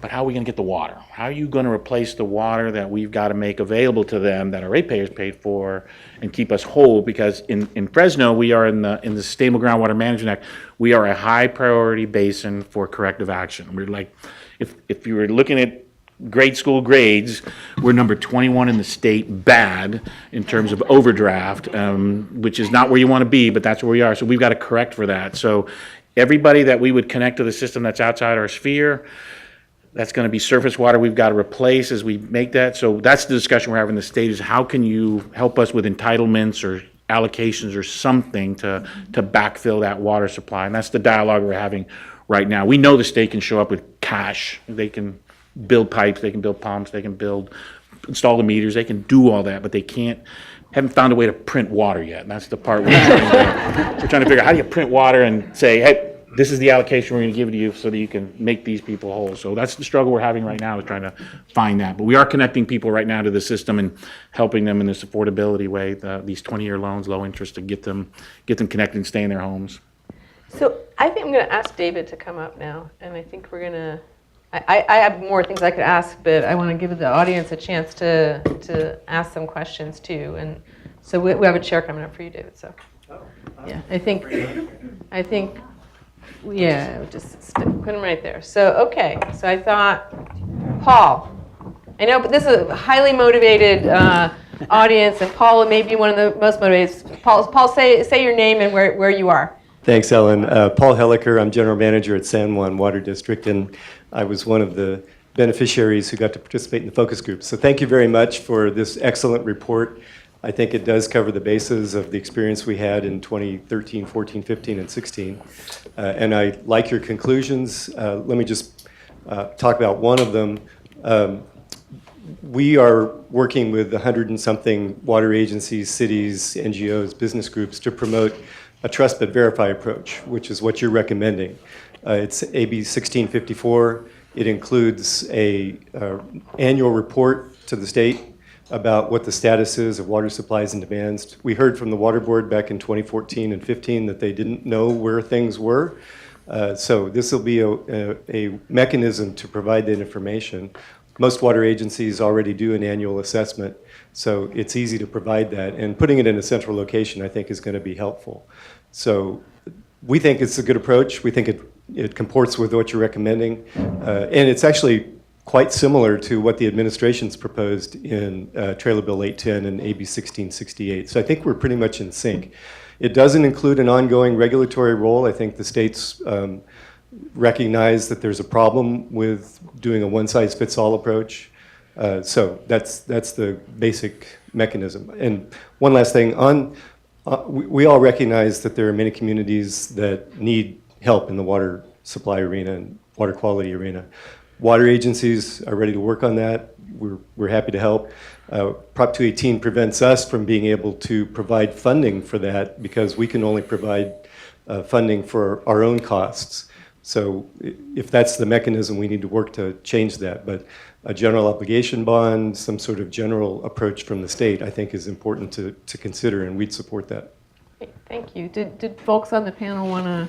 but how are we going to get the water? How are you going to replace the water that we've got to make available to them that our ratepayers paid for and keep us whole? Because in Fresno, we are in the Sustainable Groundwater Management Act, we are a high priority basin for corrective action. We're like, if you were looking at grade school grades, we're number 21 in the state bad in terms of overdraft, which is not where you want to be, but that's where we are. So we've got to correct for that. So everybody that we would connect to the system that's outside our sphere, that's going to be surface water we've got to replace as we make that. So that's the discussion we're having in the state is how can you help us with entitlements or allocations or something to backfill that water supply. And that's the dialogue we're having right now. We know the state can show up with cash. They can build pipes, they can build pumps, they can install the meters, they can do all that, but they haven't found a way to print water yet. And that's the part we're trying to figure out. How do you print water and say, hey, this is the allocation we're going to give to you so that you can make these people whole. So that's the struggle we're having right now, is trying to find that. But we are connecting people right now to the system and helping them in this affordability way, these 20-year loans, low interest, to get them connected and stay in their homes. So I think I'm going to ask David to come up now, and I think we're going to, I have more things I could ask, but I want to give the audience a chance to ask some questions too. And so we have a chair coming up for you, David. So yeah, I think, yeah, just put him right there. So, okay, so I thought, Paul, I know, but this is a highly motivated audience, and Paul may be one of the most motivated. Paul, say your name and where you are. Thanks, Ellen. Paul Helliker, I'm General Manager at San Juan Water District, and I was one of the beneficiaries who got to participate in the focus group. So thank you very much for this excellent report. I think it does cover the bases of the experience we had in 2013, 14, 15, and 16. And I like your conclusions. Let me just talk about one of them. We are working with 100 and something water agencies, cities, NGOs, business groups to promote a trust but verify approach, which is what you're recommending. It's AB 1654. It includes a annual report to the state about what the status is of water supplies and demands. We heard from the Water Board back in 2014 and 15 that they didn't know where things were. So this will be a mechanism to provide that information. Most water agencies already do an annual assessment, so it's easy to provide that. And putting it in a central location, I think, is going to be helpful. So we think it's a good approach. We think it comports with what you're recommending. And it's actually quite similar to what the administration's proposed in Trailer Bill 810 and AB 1668. So I think we're pretty much in sync. It doesn't include an ongoing regulatory role. I think the states recognize that there's a problem with doing a one-size-fits-all approach. So that's the basic mechanism. And one last thing, we all recognize that there are many communities that need help in the water supply arena and water quality arena. Water agencies are ready to work on that. We're happy to help. Prop 218 prevents us from being able to provide funding for that because we can only provide funding for our own costs. So if that's the mechanism, we need to work to change that. But a general obligation bond, some sort of general approach from the state, I think is important to consider, and we'd support that. Thank you. Did folks on the panel want to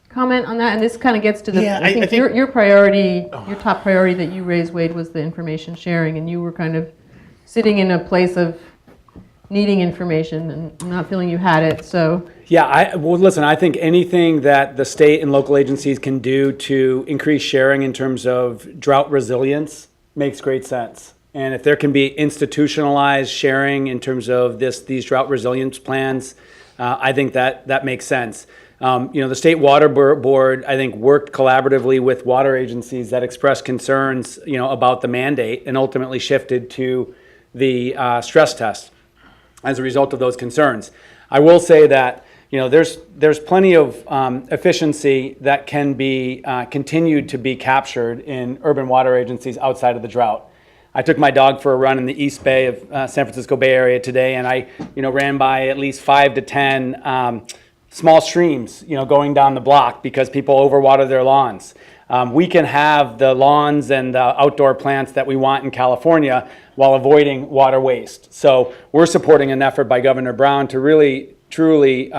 comment on that? And this kind of gets to the, Yeah, I think, I think your priority, your top priority that you raised, Wade, was the information sharing, and you were kind of sitting in a place of needing information and not feeling you had it, so. Yeah, well, listen, I think anything that the state and local agencies can do to increase sharing in terms of drought resilience makes great sense. And if there can be institutionalized sharing in terms of these drought resilience plans, I think that makes sense. The State Water Board, I think, worked collaboratively with water agencies that expressed concerns, about the mandate and ultimately shifted to the stress test as a result of those concerns. I will say that, there's plenty of efficiency that can be continued to be captured in urban water agencies outside of the drought. I took my dog for a run in the East Bay of San Francisco Bay Area today, and I, ran by at least 5 to 10 small streams, going down the block because people overwater their lawns. We can have the lawns and the outdoor plants that we want in California while avoiding water waste. So we're supporting an effort by Governor Brown to really, truly,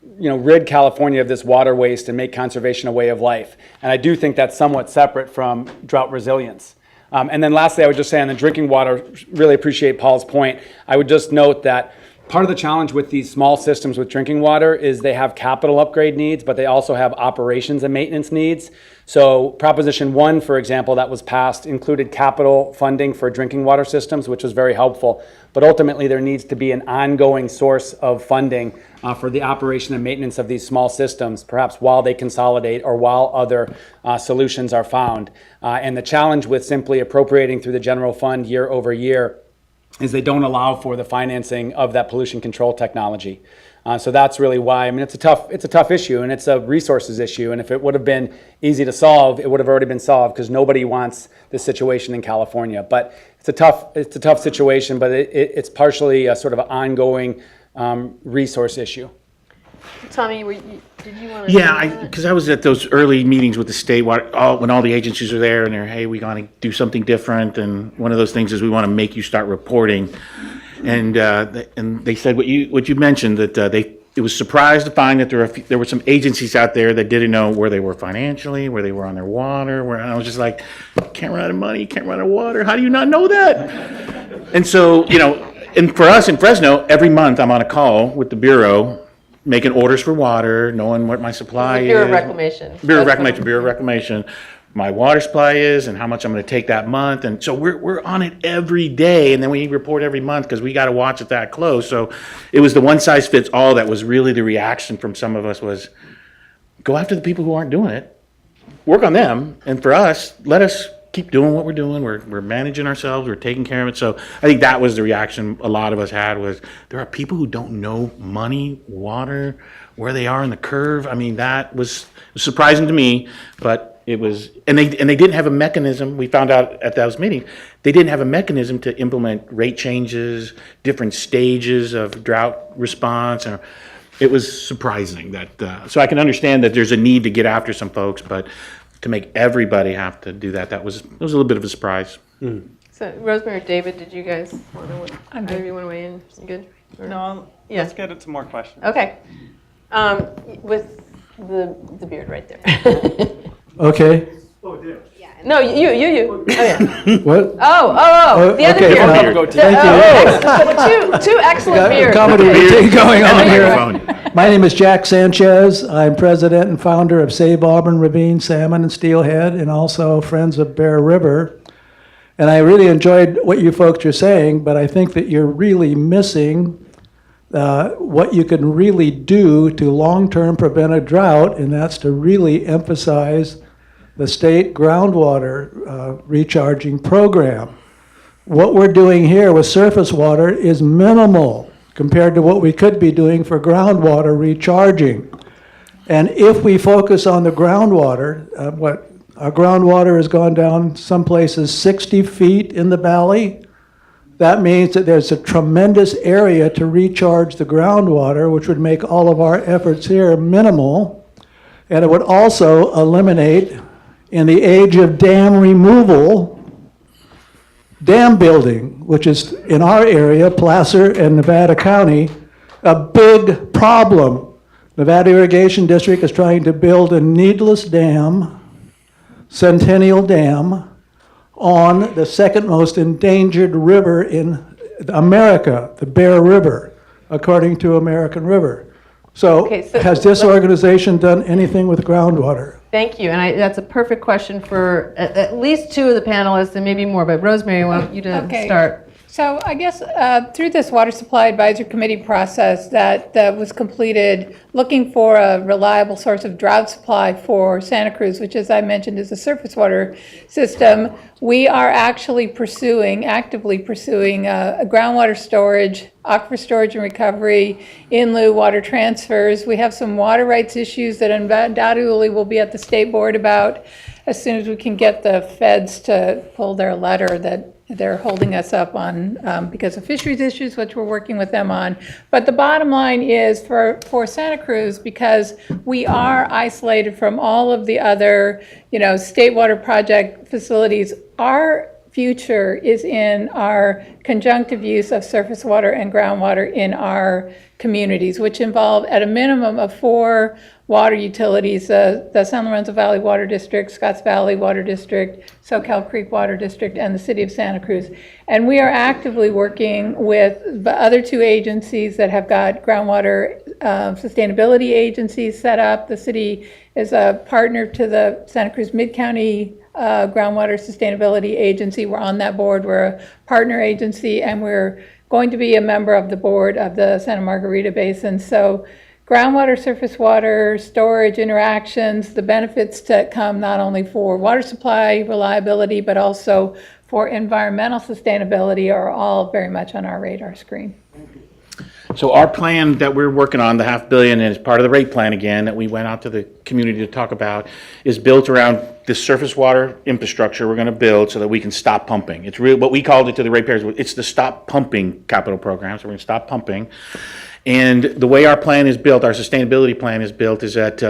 rid California of this water waste and make conservation a way of life. And I do think that's somewhat separate from drought resilience. And then lastly, I would just say on the drinking water, really appreciate Paul's point. I would just note that part of the challenge with these small systems with drinking water is they have capital upgrade needs, but they also have operations and maintenance needs. So Proposition 1, for example, that was passed included capital funding for drinking water systems, which was very helpful. But ultimately, there needs to be an ongoing source of funding for the operation and maintenance of these small systems, perhaps while they consolidate or while other solutions are found. And the challenge with simply appropriating through the general fund year over year is they don't allow for the financing of that pollution control technology. So that's really why. I mean, it's a tough issue, and it's a resources issue. And if it would have been easy to solve, it would have already been solved because nobody wants this situation in California. But it's a tough situation, but it's partially a sort of an ongoing resource issue. Tommy, did you want to? Yeah, because I was at those early meetings with the state when all the agencies are there and they're, hey, we want to do something different. And one of those things is we want to make you start reporting. And they said what you mentioned, that it was surprised to find that there were some agencies out there that didn't know where they were financially, where they were on their water. Where I was just like, can't run out of money, can't run out of water. How do you not know that? And so and for us in Fresno, every month I'm on a call with the Bureau, making orders for water, knowing what my supply is. Bureau of Reclamation. Bureau of Reclamation. My water supply is and how much I'm going to take that month. And so we're on it every day, and then we report every month because we got to watch it that close. So it was the one size fits all that was really the reaction from some of us was go after the people who aren't doing it, work on them, and for us, let us keep doing what we're doing. We're managing ourselves. We're taking care of it. So I think that was the reaction a lot of us had was there are people who don't know money, water, where they are in the curve. I mean, that was surprising to me, but it was, and they didn't have a mechanism. We found out at those meetings, they didn't have a mechanism to implement rate changes, different stages of drought response. And it was surprising that, so I can understand that there's a need to get after some folks, but to make everybody have to do that, it was a little bit of a surprise. So Rosemary, David, did you guys want to, I'm good. either of you want to weigh in? You good? Or- No, Yeah. let's get into more questions. Okay. With the beard right there. Okay. No, you. Oh, yeah. What? Oh, the other okay, beard. well, Thank you. Two excellent beards. Comedy routine going on here. Microphone. My name is Jack Sanchez. I'm president and founder of Save Auburn Ravine Salmon and Steelhead, and also Friends of Bear River. And I really enjoyed what you folks are saying, but I think that you're really missing what you can really do to long-term prevent a drought, and that's to really emphasize the state groundwater recharging program. What we're doing here with surface water is minimal compared to what we could be doing for groundwater recharging. And if we focus on the groundwater, our groundwater has gone down some places 60 feet in the valley. That means that there's a tremendous area to recharge the groundwater, which would make all of our efforts here minimal. And it would also eliminate, in the age of dam removal, dam building, which is in our area, Placer and Nevada County, a big problem. Nevada Irrigation District is trying to build a needless dam, Centennial Dam, on the second most endangered river in America, the Bear River, according to American River. So, Okay, so has this organization done anything with groundwater? Thank you, and that's a perfect question for at least two of the panelists and maybe more, but Rosemary, I want you to Okay. start. So I guess through this Water Supply Advisory Committee process that was completed, looking for a reliable source of drought supply for Santa Cruz, which, as I mentioned, is a surface water system, we are actually actively pursuing a groundwater storage, aquifer storage and recovery, in lieu water transfers. We have some water rights issues that undoubtedly will be at the state board about as soon as we can get the feds to pull their letter that they're holding us up on because of fisheries issues, which we're working with them on. But the bottom line is for Santa Cruz, because we are isolated from all of the other, state water project facilities, our future is in our conjunctive use of surface water and groundwater in our communities, which involve at a minimum of 4 water utilities, the San Lorenzo Valley Water District, Scotts Valley Water District, Soquel Creek Water District, and the City of Santa Cruz. And we are actively working with the other 2 agencies that have got groundwater sustainability agencies set up. The city is a partner to the Santa Cruz Mid-County Groundwater Sustainability Agency. We're on that board. We're a partner agency, and we're going to be a member of the board of the Santa Margarita Basin. So groundwater, surface water, storage, interactions, the benefits that come not only for water supply reliability, but also for environmental sustainability are all very much on our radar screen. So our plan that we're working on, the $500 million, and it's part of the rate plan again, that we went out to the community to talk about, is built around this surface water infrastructure we're going to build so that we can stop pumping. It's really what we called it to the ratepayers. It's the stop pumping capital program. So we're going to stop pumping. And the way our plan is built, our sustainability plan is built, is that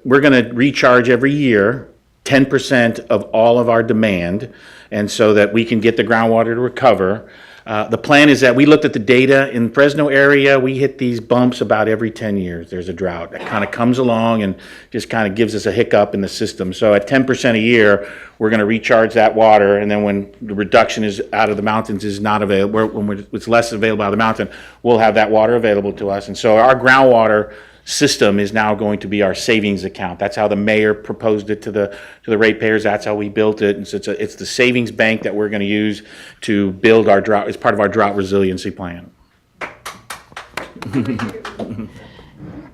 we're going to recharge every year 10% of all of our demand, and so that we can get the groundwater to recover. The plan is that we looked at the data in Fresno area. We hit these bumps about every 10 years. There's a drought that kind of comes along and just kind of gives us a hiccup in the system. So at 10% a year, we're going to recharge that water. And then when the reduction is out of the mountains is not available, when it's less available out of the mountain, we'll have that water available to us. And so our groundwater system is now going to be our savings account. That's how the mayor proposed it to the ratepayers. That's how we built it. And so it's the savings bank that we're going to use to build our drought. It's part of our drought resiliency plan.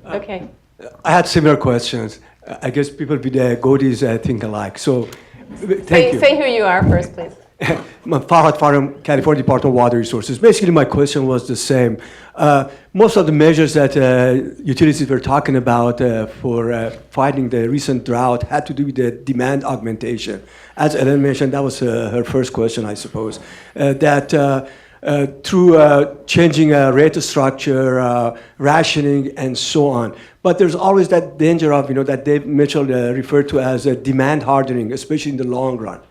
Okay. I had similar questions. I guess people with their goatees think alike. So Thank you. Say who you are first, please. Farhad from California Department of Water Resources. Basically, my question was the same. Most of the measures that utilities were talking about for fighting the recent drought had to do with the demand augmentation. As Ellen mentioned, that was her first question, I suppose. Through changing rate structure, rationing, and so on. But there's always that danger of, that Dave Mitchell referred to as demand hardening, especially in the long run.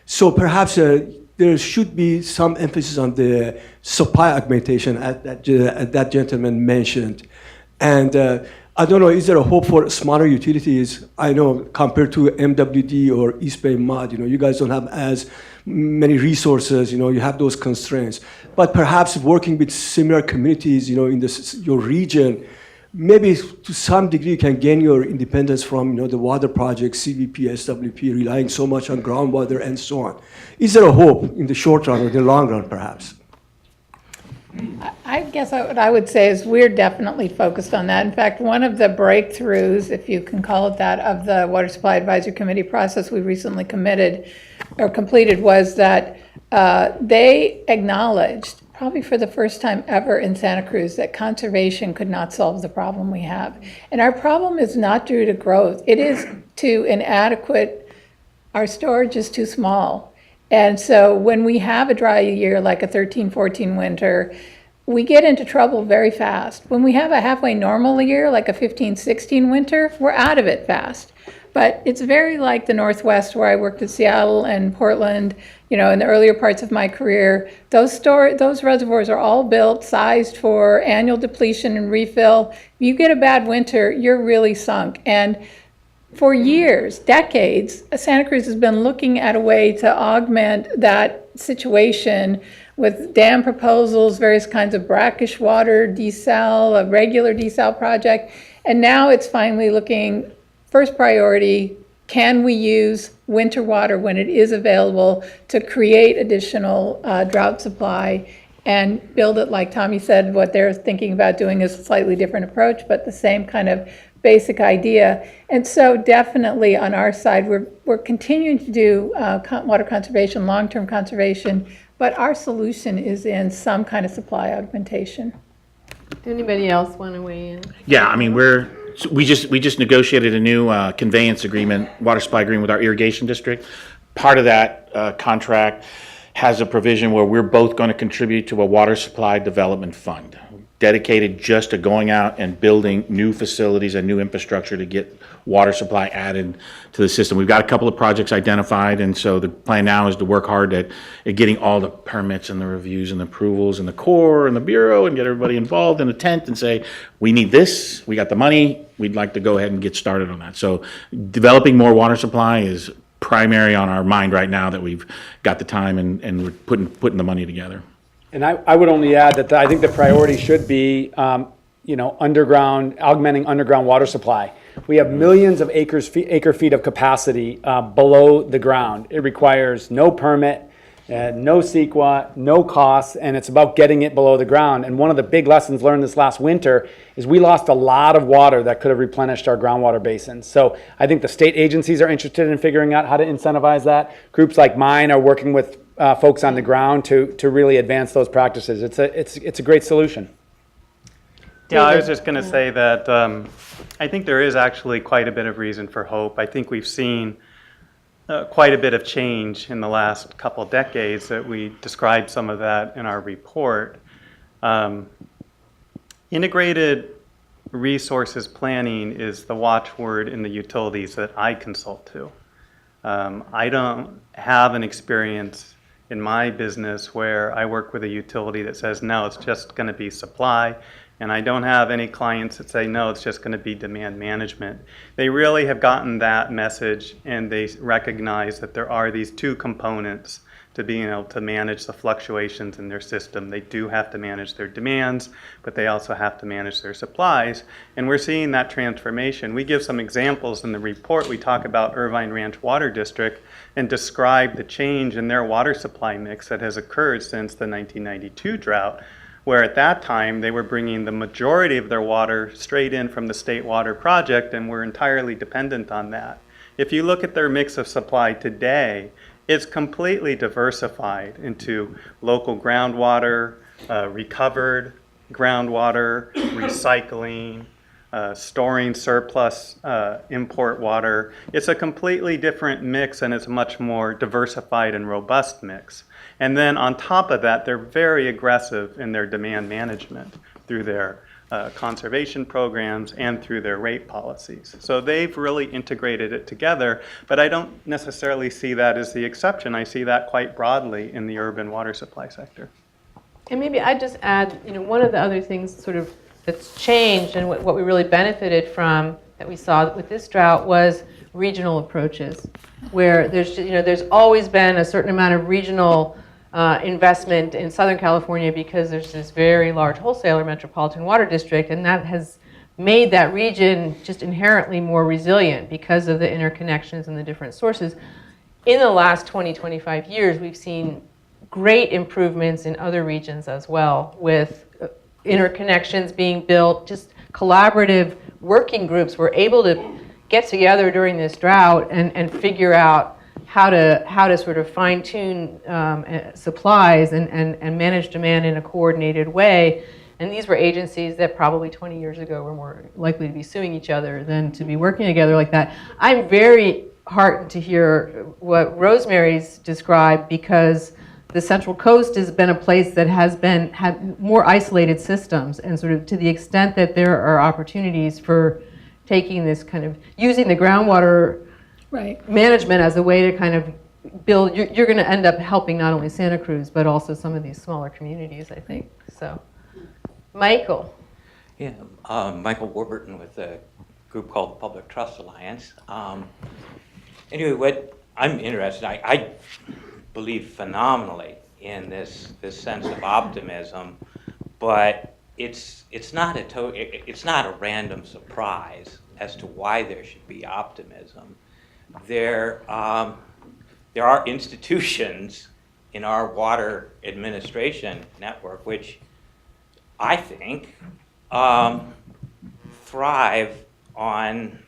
So perhaps there should be some emphasis on the supply augmentation as that gentleman mentioned. And I don't know, is there a hope for smaller utilities? I know compared to MWD or East Bay Mud, you guys don't have as many resources, you have those constraints. But perhaps working with similar communities, in your region, maybe to some degree you can gain your independence from the water projects, CVP, SWP, relying so much on groundwater and so on. Is there a hope in the short run or the long run, perhaps? I guess what I would say is we're definitely focused on that. In fact, one of the breakthroughs, if you can call it that, of the Water Supply Advisory Committee process we recently completed was that they acknowledged, probably for the first time ever in Santa Cruz, that conservation could not solve the problem we have. And our problem is not due to growth. It is to inadequate, our storage is too small. And so when we have a dry year like a 13-14 winter, we get into trouble very fast. When we have a halfway normal year like a 15-16 winter, we're out of it fast. But it's very like the Northwest where I worked at Seattle and Portland, in the earlier parts of my career. Those reservoirs are all built, sized for annual depletion and refill. If you get a bad winter, you're really sunk. And for years, decades, Santa Cruz has been looking at a way to augment that situation with dam proposals, various kinds of brackish water desal, a regular desal project. And now it's finally looking, first priority, can we use winter water when it is available to create additional drought supply and build it, like Tommy said, what they're thinking about doing is a slightly different approach, but the same kind of basic idea. And so definitely on our side, we're continuing to do water conservation, long-term conservation, but our solution is in some kind of supply augmentation. Anybody else want to weigh in? Yeah, I mean, we just negotiated a new conveyance agreement, water supply agreement with our irrigation district. Part of that contract has a provision where we're both going to contribute to a water supply development fund dedicated just to going out and building new facilities and new infrastructure to get water supply added to the system. We've got a couple of projects identified, and so the plan now is to work hard at getting all the permits and the reviews and the approvals and the Corps and the Bureau and get everybody involved in a tent and say, we need this, we got the money, we'd like to go ahead and get started on that. So developing more water supply is primary on our mind right now that we've got the time and we're putting the money together. And I would only add that I think the priority should be, augmenting underground water supply. We have millions of acre feet of capacity below the ground. It requires no permit, no CEQA, no costs, and it's about getting it below the ground. And one of the big lessons learned this last winter is we lost a lot of water that could have replenished our groundwater basins. So I think the state agencies are interested in figuring out how to incentivize that. Groups like mine are working with folks on the ground to really advance those practices. It's a great solution. Yeah, I was just going to say that I think there is actually quite a bit of reason for hope. I think we've seen quite a bit of change in the last couple decades that we described some of that in our report. Integrated resources planning is the watchword in the utilities that I consult to. I don't have an experience in my business where I work with a utility that says, no, it's just going to be supply. And I don't have any clients that say, no, it's just going to be demand management. They really have gotten that message, and they recognize that there are these two components to being able to manage the fluctuations in their system. They do have to manage their demands, but they also have to manage their supplies. And we're seeing that transformation. We give some examples in the report. We talk about Irvine Ranch Water District and describe the change in their water supply mix that has occurred since the 1992 drought, where at that time they were bringing the majority of their water straight in from the State Water Project and were entirely dependent on that. If you look at their mix of supply today, it's completely diversified into local groundwater, recovered groundwater, recycling, storing surplus import water. It's a completely different mix, and it's a much more diversified and robust mix. And then on top of that, they're very aggressive in their demand management through their conservation programs and through their rate policies. So they've really integrated it together, but I don't necessarily see that as the exception. I see that quite broadly in the urban water supply sector. And maybe I'd just add, one of the other things sort of that's changed and what we really benefited from that we saw with this drought was regional approaches, where there's always been a certain amount of regional investment in Southern California because there's this very large wholesaler metropolitan water district, and that has made that region just inherently more resilient because of the interconnections and the different sources. In the last 20, 25 years, we've seen great improvements in other regions as well, with interconnections being built, just collaborative working groups were able to get together during this drought and figure out how to sort of fine-tune supplies and manage demand in a coordinated way. And these were agencies that probably 20 years ago were more likely to be suing each other than to be working together like that. I'm very heartened to hear what Rosemary's described, because the Central Coast has been a place that had more isolated systems, and sort of to the extent that there are opportunities for taking this kind of, using the groundwater management as a way to kind of build, you're going to end up helping not only Santa Cruz, but also some of these smaller communities, I think. So, Michael. Yeah, Michael Warburton with a group called the Public Trust Alliance. Anyway, what I'm interested, I believe phenomenally in this sense of optimism, but it's not a random surprise as to why there should be optimism. There are institutions in our water administration network which I think thrive on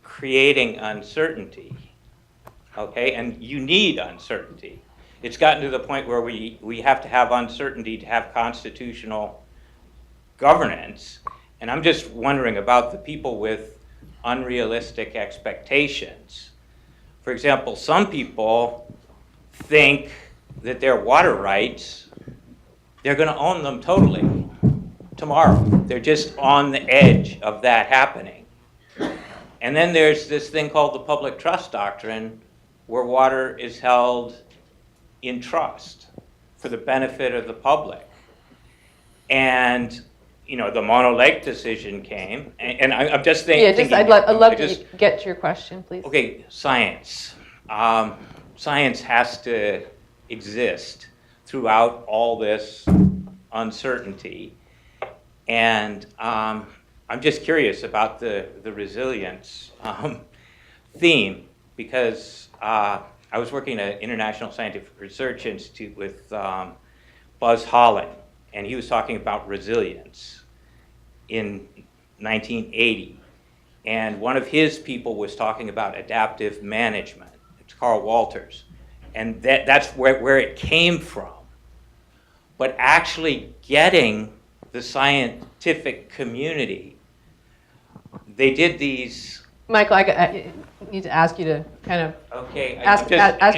creating uncertainty. Okay, and you need uncertainty. It's gotten to the point where we have to have uncertainty to have constitutional governance. And I'm just wondering about the people with unrealistic expectations. For example, some people think that their water rights, they're going to own them totally tomorrow. They're just on the edge of that happening. And then there's this thing called the public trust doctrine, where water is held in trust for the benefit of the public. And the Mono Lake decision came, and I'm just thinking. Yeah, I'd love to get to your question, please. Okay, science. Science has to exist throughout all this uncertainty, and I'm just curious about the resilience theme, because I was working at an International Scientific Research Institute with Buzz Holland, and he was talking about resilience in 1980. And one of his people was talking about adaptive management. It's Carl Walters. And that's where it came from. But actually getting the scientific community, they did these. Michael, I need to ask you to kind of ask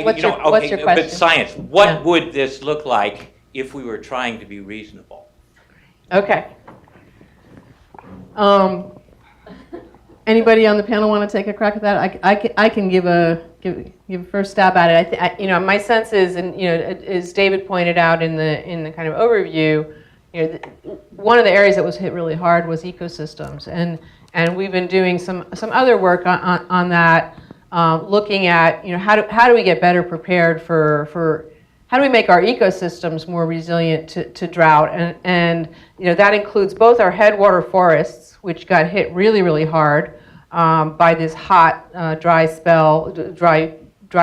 what's your question? But science, what would this look like if we were trying to be reasonable? Okay. Anybody on the panel want to take a crack at that? I can give a first stab at it. My sense is, and as David pointed out in the kind of overview, one of the areas that was hit really hard was ecosystems, and we've been doing some other work on that, looking at how do we get better prepared for how do we make our ecosystems more resilient to drought, and that includes both our headwater forests, which got hit really, really hard by this hot, dry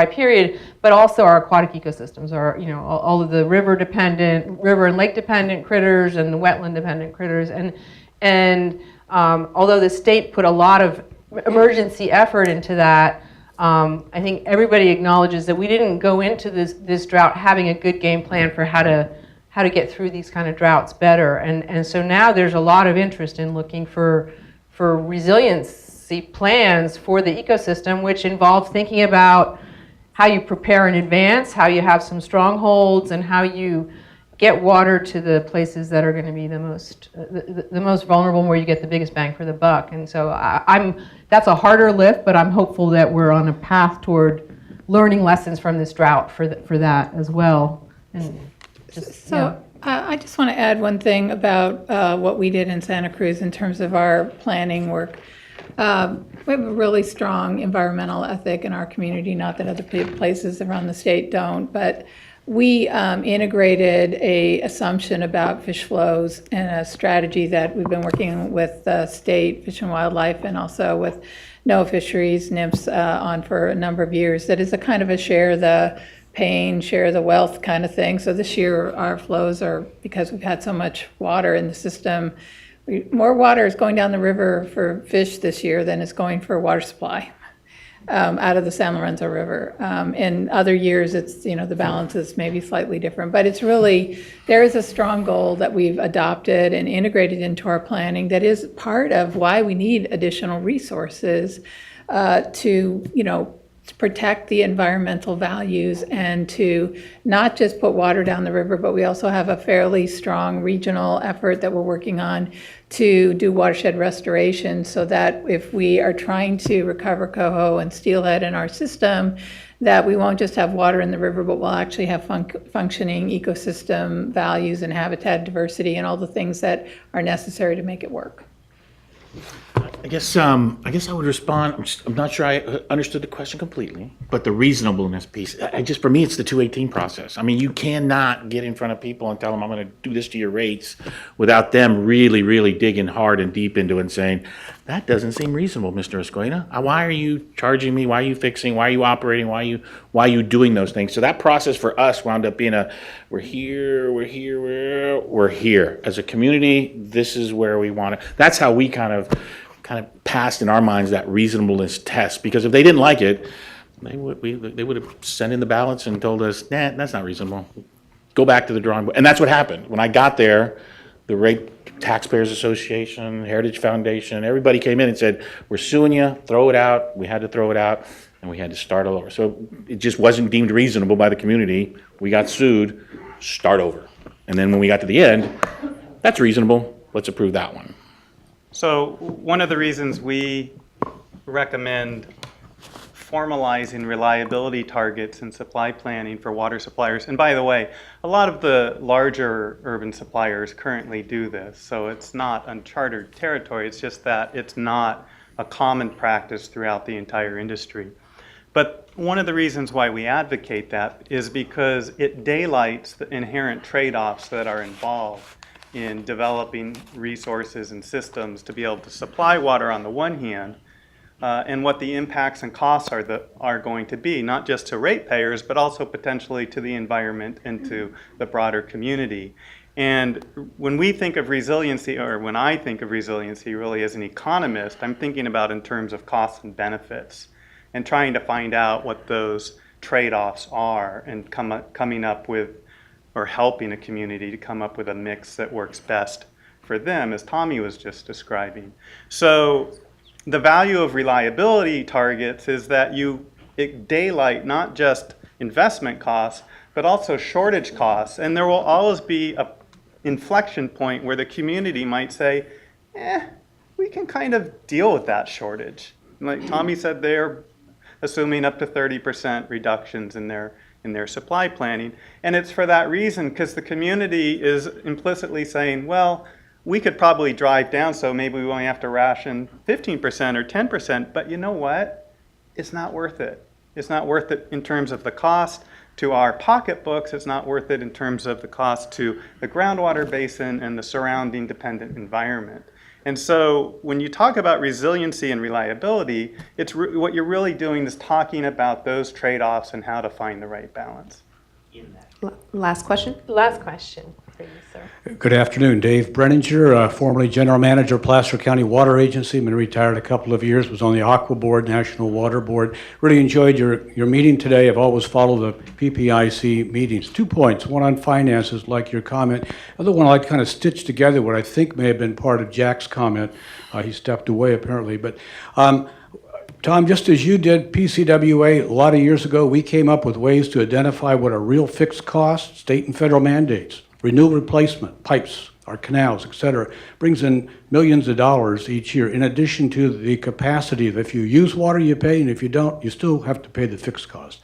period, but also our aquatic ecosystems, all of the river and lake dependent critters and the wetland dependent critters, and although the state put a lot of emergency effort into that, I think everybody acknowledges that we didn't go into this drought having a good game plan for how to get through these kind of droughts better. And so now there's a lot of interest in looking for resiliency plans for the ecosystem, which involve thinking about how you prepare in advance, how you have some strongholds, and how you get water to the places that are going to be the most vulnerable, where you get the biggest bang for the buck. And so that's a harder lift, but I'm hopeful that we're on a path toward learning lessons from this drought for that as well. And just, I just want to add one thing about what we did in Santa Cruz in terms of our planning work. We have a really strong environmental ethic in our community, not that other places around the state don't, but we integrated a assumption about fish flows and a strategy that we've been working with the state Fish and Wildlife and also with NOAA Fisheries, NIMS on for a number of years. That is a kind of a share the pain, share the wealth kind of thing. So this year our flows are, because we've had so much water in the system, more water is going down the river for fish this year than is going for water supply. Out of the San Lorenzo River. In other years, it's, the balance is maybe slightly different, but it's really, there is a strong goal that we've adopted and integrated into our planning that is part of why we need additional resources to protect the environmental values and to not just put water down the river, but we also have a fairly strong regional effort that we're working on to do watershed restoration, so that if we are trying to recover coho and steelhead in our system, that we won't just have water in the river, but we'll actually have functioning ecosystem values and habitat diversity and all the things that are necessary to make it work. I guess I would respond. I'm not sure I understood the question completely, but the reasonableness piece. For me, it's the 218 process. I mean, you cannot get in front of people and tell them I'm going to do this to your rates without them really, really digging hard and deep into it and saying, that doesn't seem reasonable, Mr. Escueda. Why are you charging me? Why are you fixing? Why are you operating? Why are you doing those things? So that process for us wound up being we're here. As a community, this is where we want to. That's how we kind of passed in our minds that reasonableness test, because if they didn't like it, they would have sent in the ballots and told us, nah, that's not reasonable. Go back to the drawing board. And that's what happened. When I got there, the Rate Taxpayers Association, Heritage Foundation, everybody came in and said, we're suing you, throw it out. We had to throw it out, and we had to start all over. So it just wasn't deemed reasonable by the community. We got sued, start over. And then when we got to the end, that's reasonable, let's approve that one. So one of the reasons we recommend formalizing reliability targets in supply planning for water suppliers, and by the way, a lot of the larger urban suppliers currently do this, so it's not uncharted territory, it's just that it's not a common practice throughout the entire industry. But one of the reasons why we advocate that is because it daylights the inherent trade-offs that are involved in developing resources and systems to be able to supply water on the one hand, and what the impacts and costs are going to be, not just to ratepayers, but also potentially to the environment and to the broader community. And when we think of resiliency, or when I think of resiliency really as an economist, I'm thinking about in terms of costs and benefits and trying to find out what those trade-offs are and coming up with, or helping a community to come up with a mix that works best for them, as Tommy was just describing. So the value of reliability targets is that it daylight not just investment costs, but also shortage costs. And there will always be an inflection point where the community might say, we can kind of deal with that shortage. Like Tommy said, they're assuming up to 30% reductions in their supply planning. And it's for that reason, because the community is implicitly saying, well, we could probably drive down, so maybe we only have to ration 15% or 10%, but you know what? It's not worth it. It's not worth it in terms of the cost to our pocketbooks. It's not worth it in terms of the cost to the groundwater basin and the surrounding dependent environment. And so when you talk about resiliency and reliability, what you're really doing is talking about those trade-offs and how to find the right balance. Last question? Last question. for you, sir. Good afternoon. Dave Brenninger, formerly General Manager of Placer County Water Agency. Been retired a couple of years. Was on the Aqua Board, National Water Board. Really enjoyed your meeting today. I've always followed the PPIC meetings. 2 points. One on finances, like your comment. Other one, I kind of stitched together what I think may have been part of Jack's comment. He stepped away apparently. But Tom, just as you did PCWA a lot of years ago, we came up with ways to identify what are real fixed costs, state and federal mandates. Renewal replacement, pipes, our canals, et cetera, brings in millions of dollars each year, in addition to the capacity that if you use water, you pay, and if you don't, you still have to pay the fixed cost.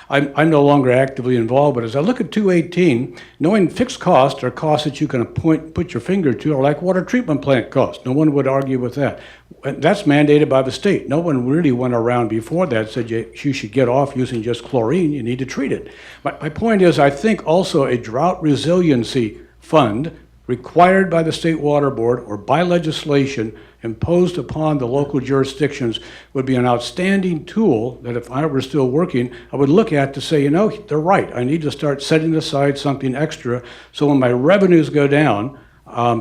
I'm no longer actively involved, but as I look at 218, knowing fixed costs are costs that you can put your finger to, are like water treatment plant costs. No one would argue with that. That's mandated by the state. No one really went around before that and said you should get off using just chlorine, you need to treat it. My point is, I think also a drought resiliency fund required by the State Water Board or by legislation imposed upon the local jurisdictions would be an outstanding tool that if I were still working, I would look at to say, you know, they're right. I need to start setting aside something extra so when my revenues go down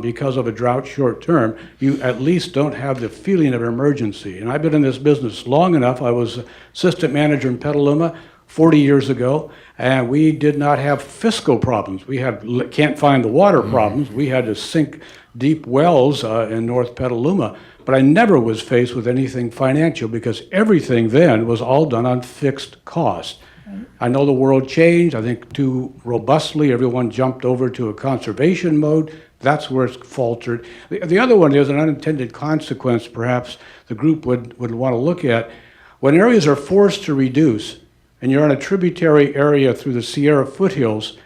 because of a drought short term, you at least don't have the feeling of emergency. And I've been in this business long enough. I was assistant manager in Petaluma 40 years ago, and we did not have fiscal problems. We had can't find the water problems. We had to sink deep wells in North Petaluma, but I never was faced with anything financial because everything then was all done on fixed cost. I know the world changed. I think too robustly everyone jumped over to a conservation mode. That's where it's faltered. The other one is an unintended consequence perhaps the group would want to look at. When areas are forced to reduce, and you're on a tributary area through the Sierra foothills,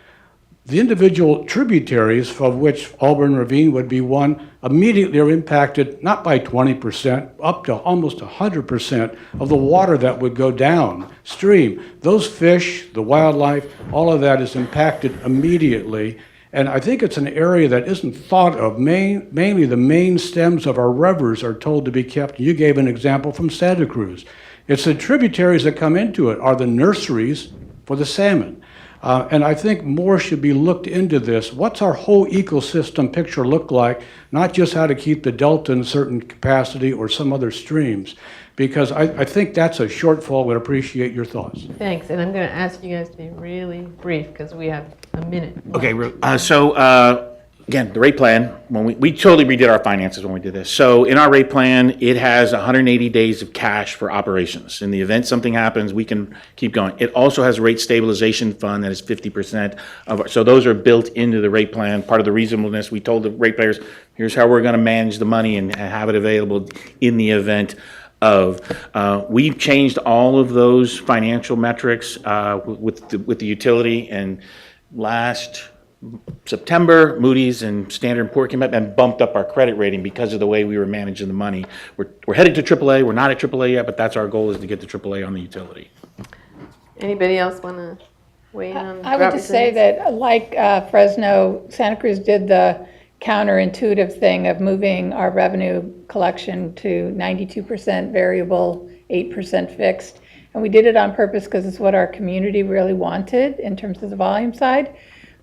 the individual tributaries, of which Auburn Ravine would be one, immediately are impacted not by 20%, up to almost 100% of the water that would go downstream. Those fish, the wildlife, all of that is impacted immediately. And I think it's an area that isn't thought of. Mainly the main stems of our rivers are told to be kept. You gave an example from Santa Cruz. It's the tributaries that come into it are the nurseries for the salmon. And I think more should be looked into this. What's our whole ecosystem picture look like? Not just how to keep the delta in a certain capacity or some other streams. Because I think that's a shortfall. Would appreciate your thoughts. Thanks, and I'm going to ask you guys to be really brief because we have a minute. Okay, again, the rate plan, when we totally redid our finances when we did this. So in our rate plan, it has 180 days of cash for operations. In the event something happens, we can keep going. It also has a rate stabilization fund that is 50% of so those are built into the rate plan. Part of the reasonableness, we told the ratepayers, here's how we're going to manage the money and have it available in the event of. We've changed all of those financial metrics with the utility, and last September, Moody's and Standard & Poor's came up and bumped up our credit rating because of the way we were managing the money. We're headed to AAA. We're not at AAA yet, but that's our goal, is to get to AAA on the utility. Anybody else want to weigh in on I would just say that, like Fresno, Santa Cruz did the counterintuitive thing of moving our revenue collection to 92% variable, 8% fixed. And we did it on purpose because it's what our community really wanted in terms of the volume side.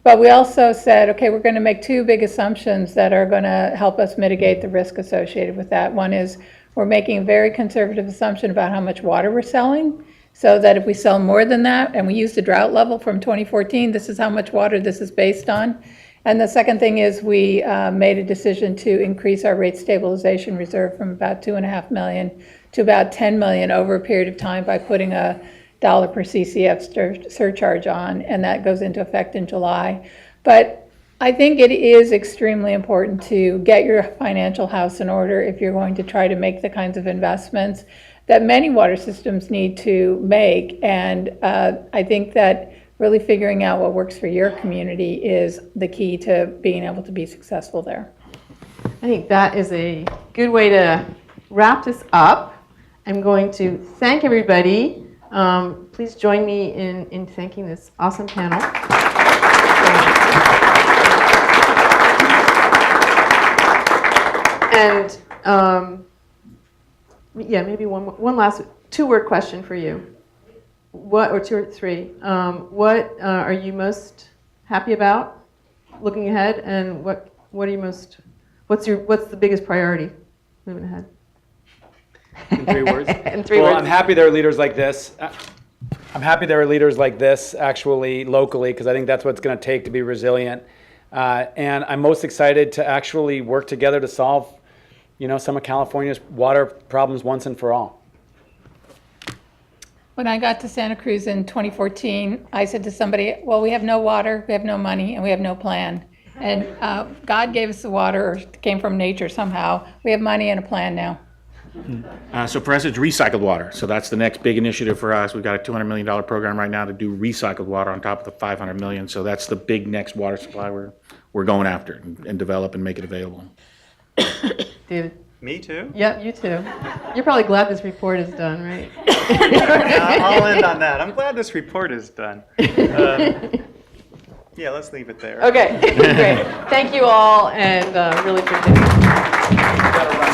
But we also said, okay, we're going to make two big assumptions that are going to help us mitigate the risk associated with that. One is we're making a very conservative assumption about how much water we're selling, so that if we sell more than that, and we use the drought level from 2014, this is how much water this is based on. And the second thing is we made a decision to increase our rate stabilization reserve from about $2.5 million to about $10 million over a period of time by putting a $1 per CCF surcharge on, and that goes into effect in July. But I think it is extremely important to get your financial house in order if you're going to try to make the kinds of investments that many water systems need to make. And I think that really figuring out what works for your community is the key to being able to be successful there. I think that is a good way to wrap this up. I'm going to thank everybody. Please join me in thanking this awesome panel. And yeah, maybe one last two-word question for you. What, or two or three, what are you most happy about looking ahead, and what are you most, what's the biggest priority moving ahead? In 3 words. In 3 Well, words. I'm happy there are leaders like this. I'm happy there are leaders like this actually locally, because I think that's what it's going to take to be resilient. And I'm most excited to actually work together to solve, some of California's water problems once and for all. When I got to Santa Cruz in 2014, I said to somebody, well, we have no water, we have no money, and we have no plan. And God gave us the water, or it came from nature somehow. We have money and a plan now. So for us, it's recycled water. So that's the next big initiative for us. We've got a $200 million program right now to do recycled water on top of the $500 million. So that's the big next water supply we're going after and develop and make it available. David? Me too? Yep, you too. You're probably glad this report is done, right? Yeah, I'll end on that. I'm glad this report is done. Yeah, let's leave it there. Okay, great. Thank you all, and really appreciate it.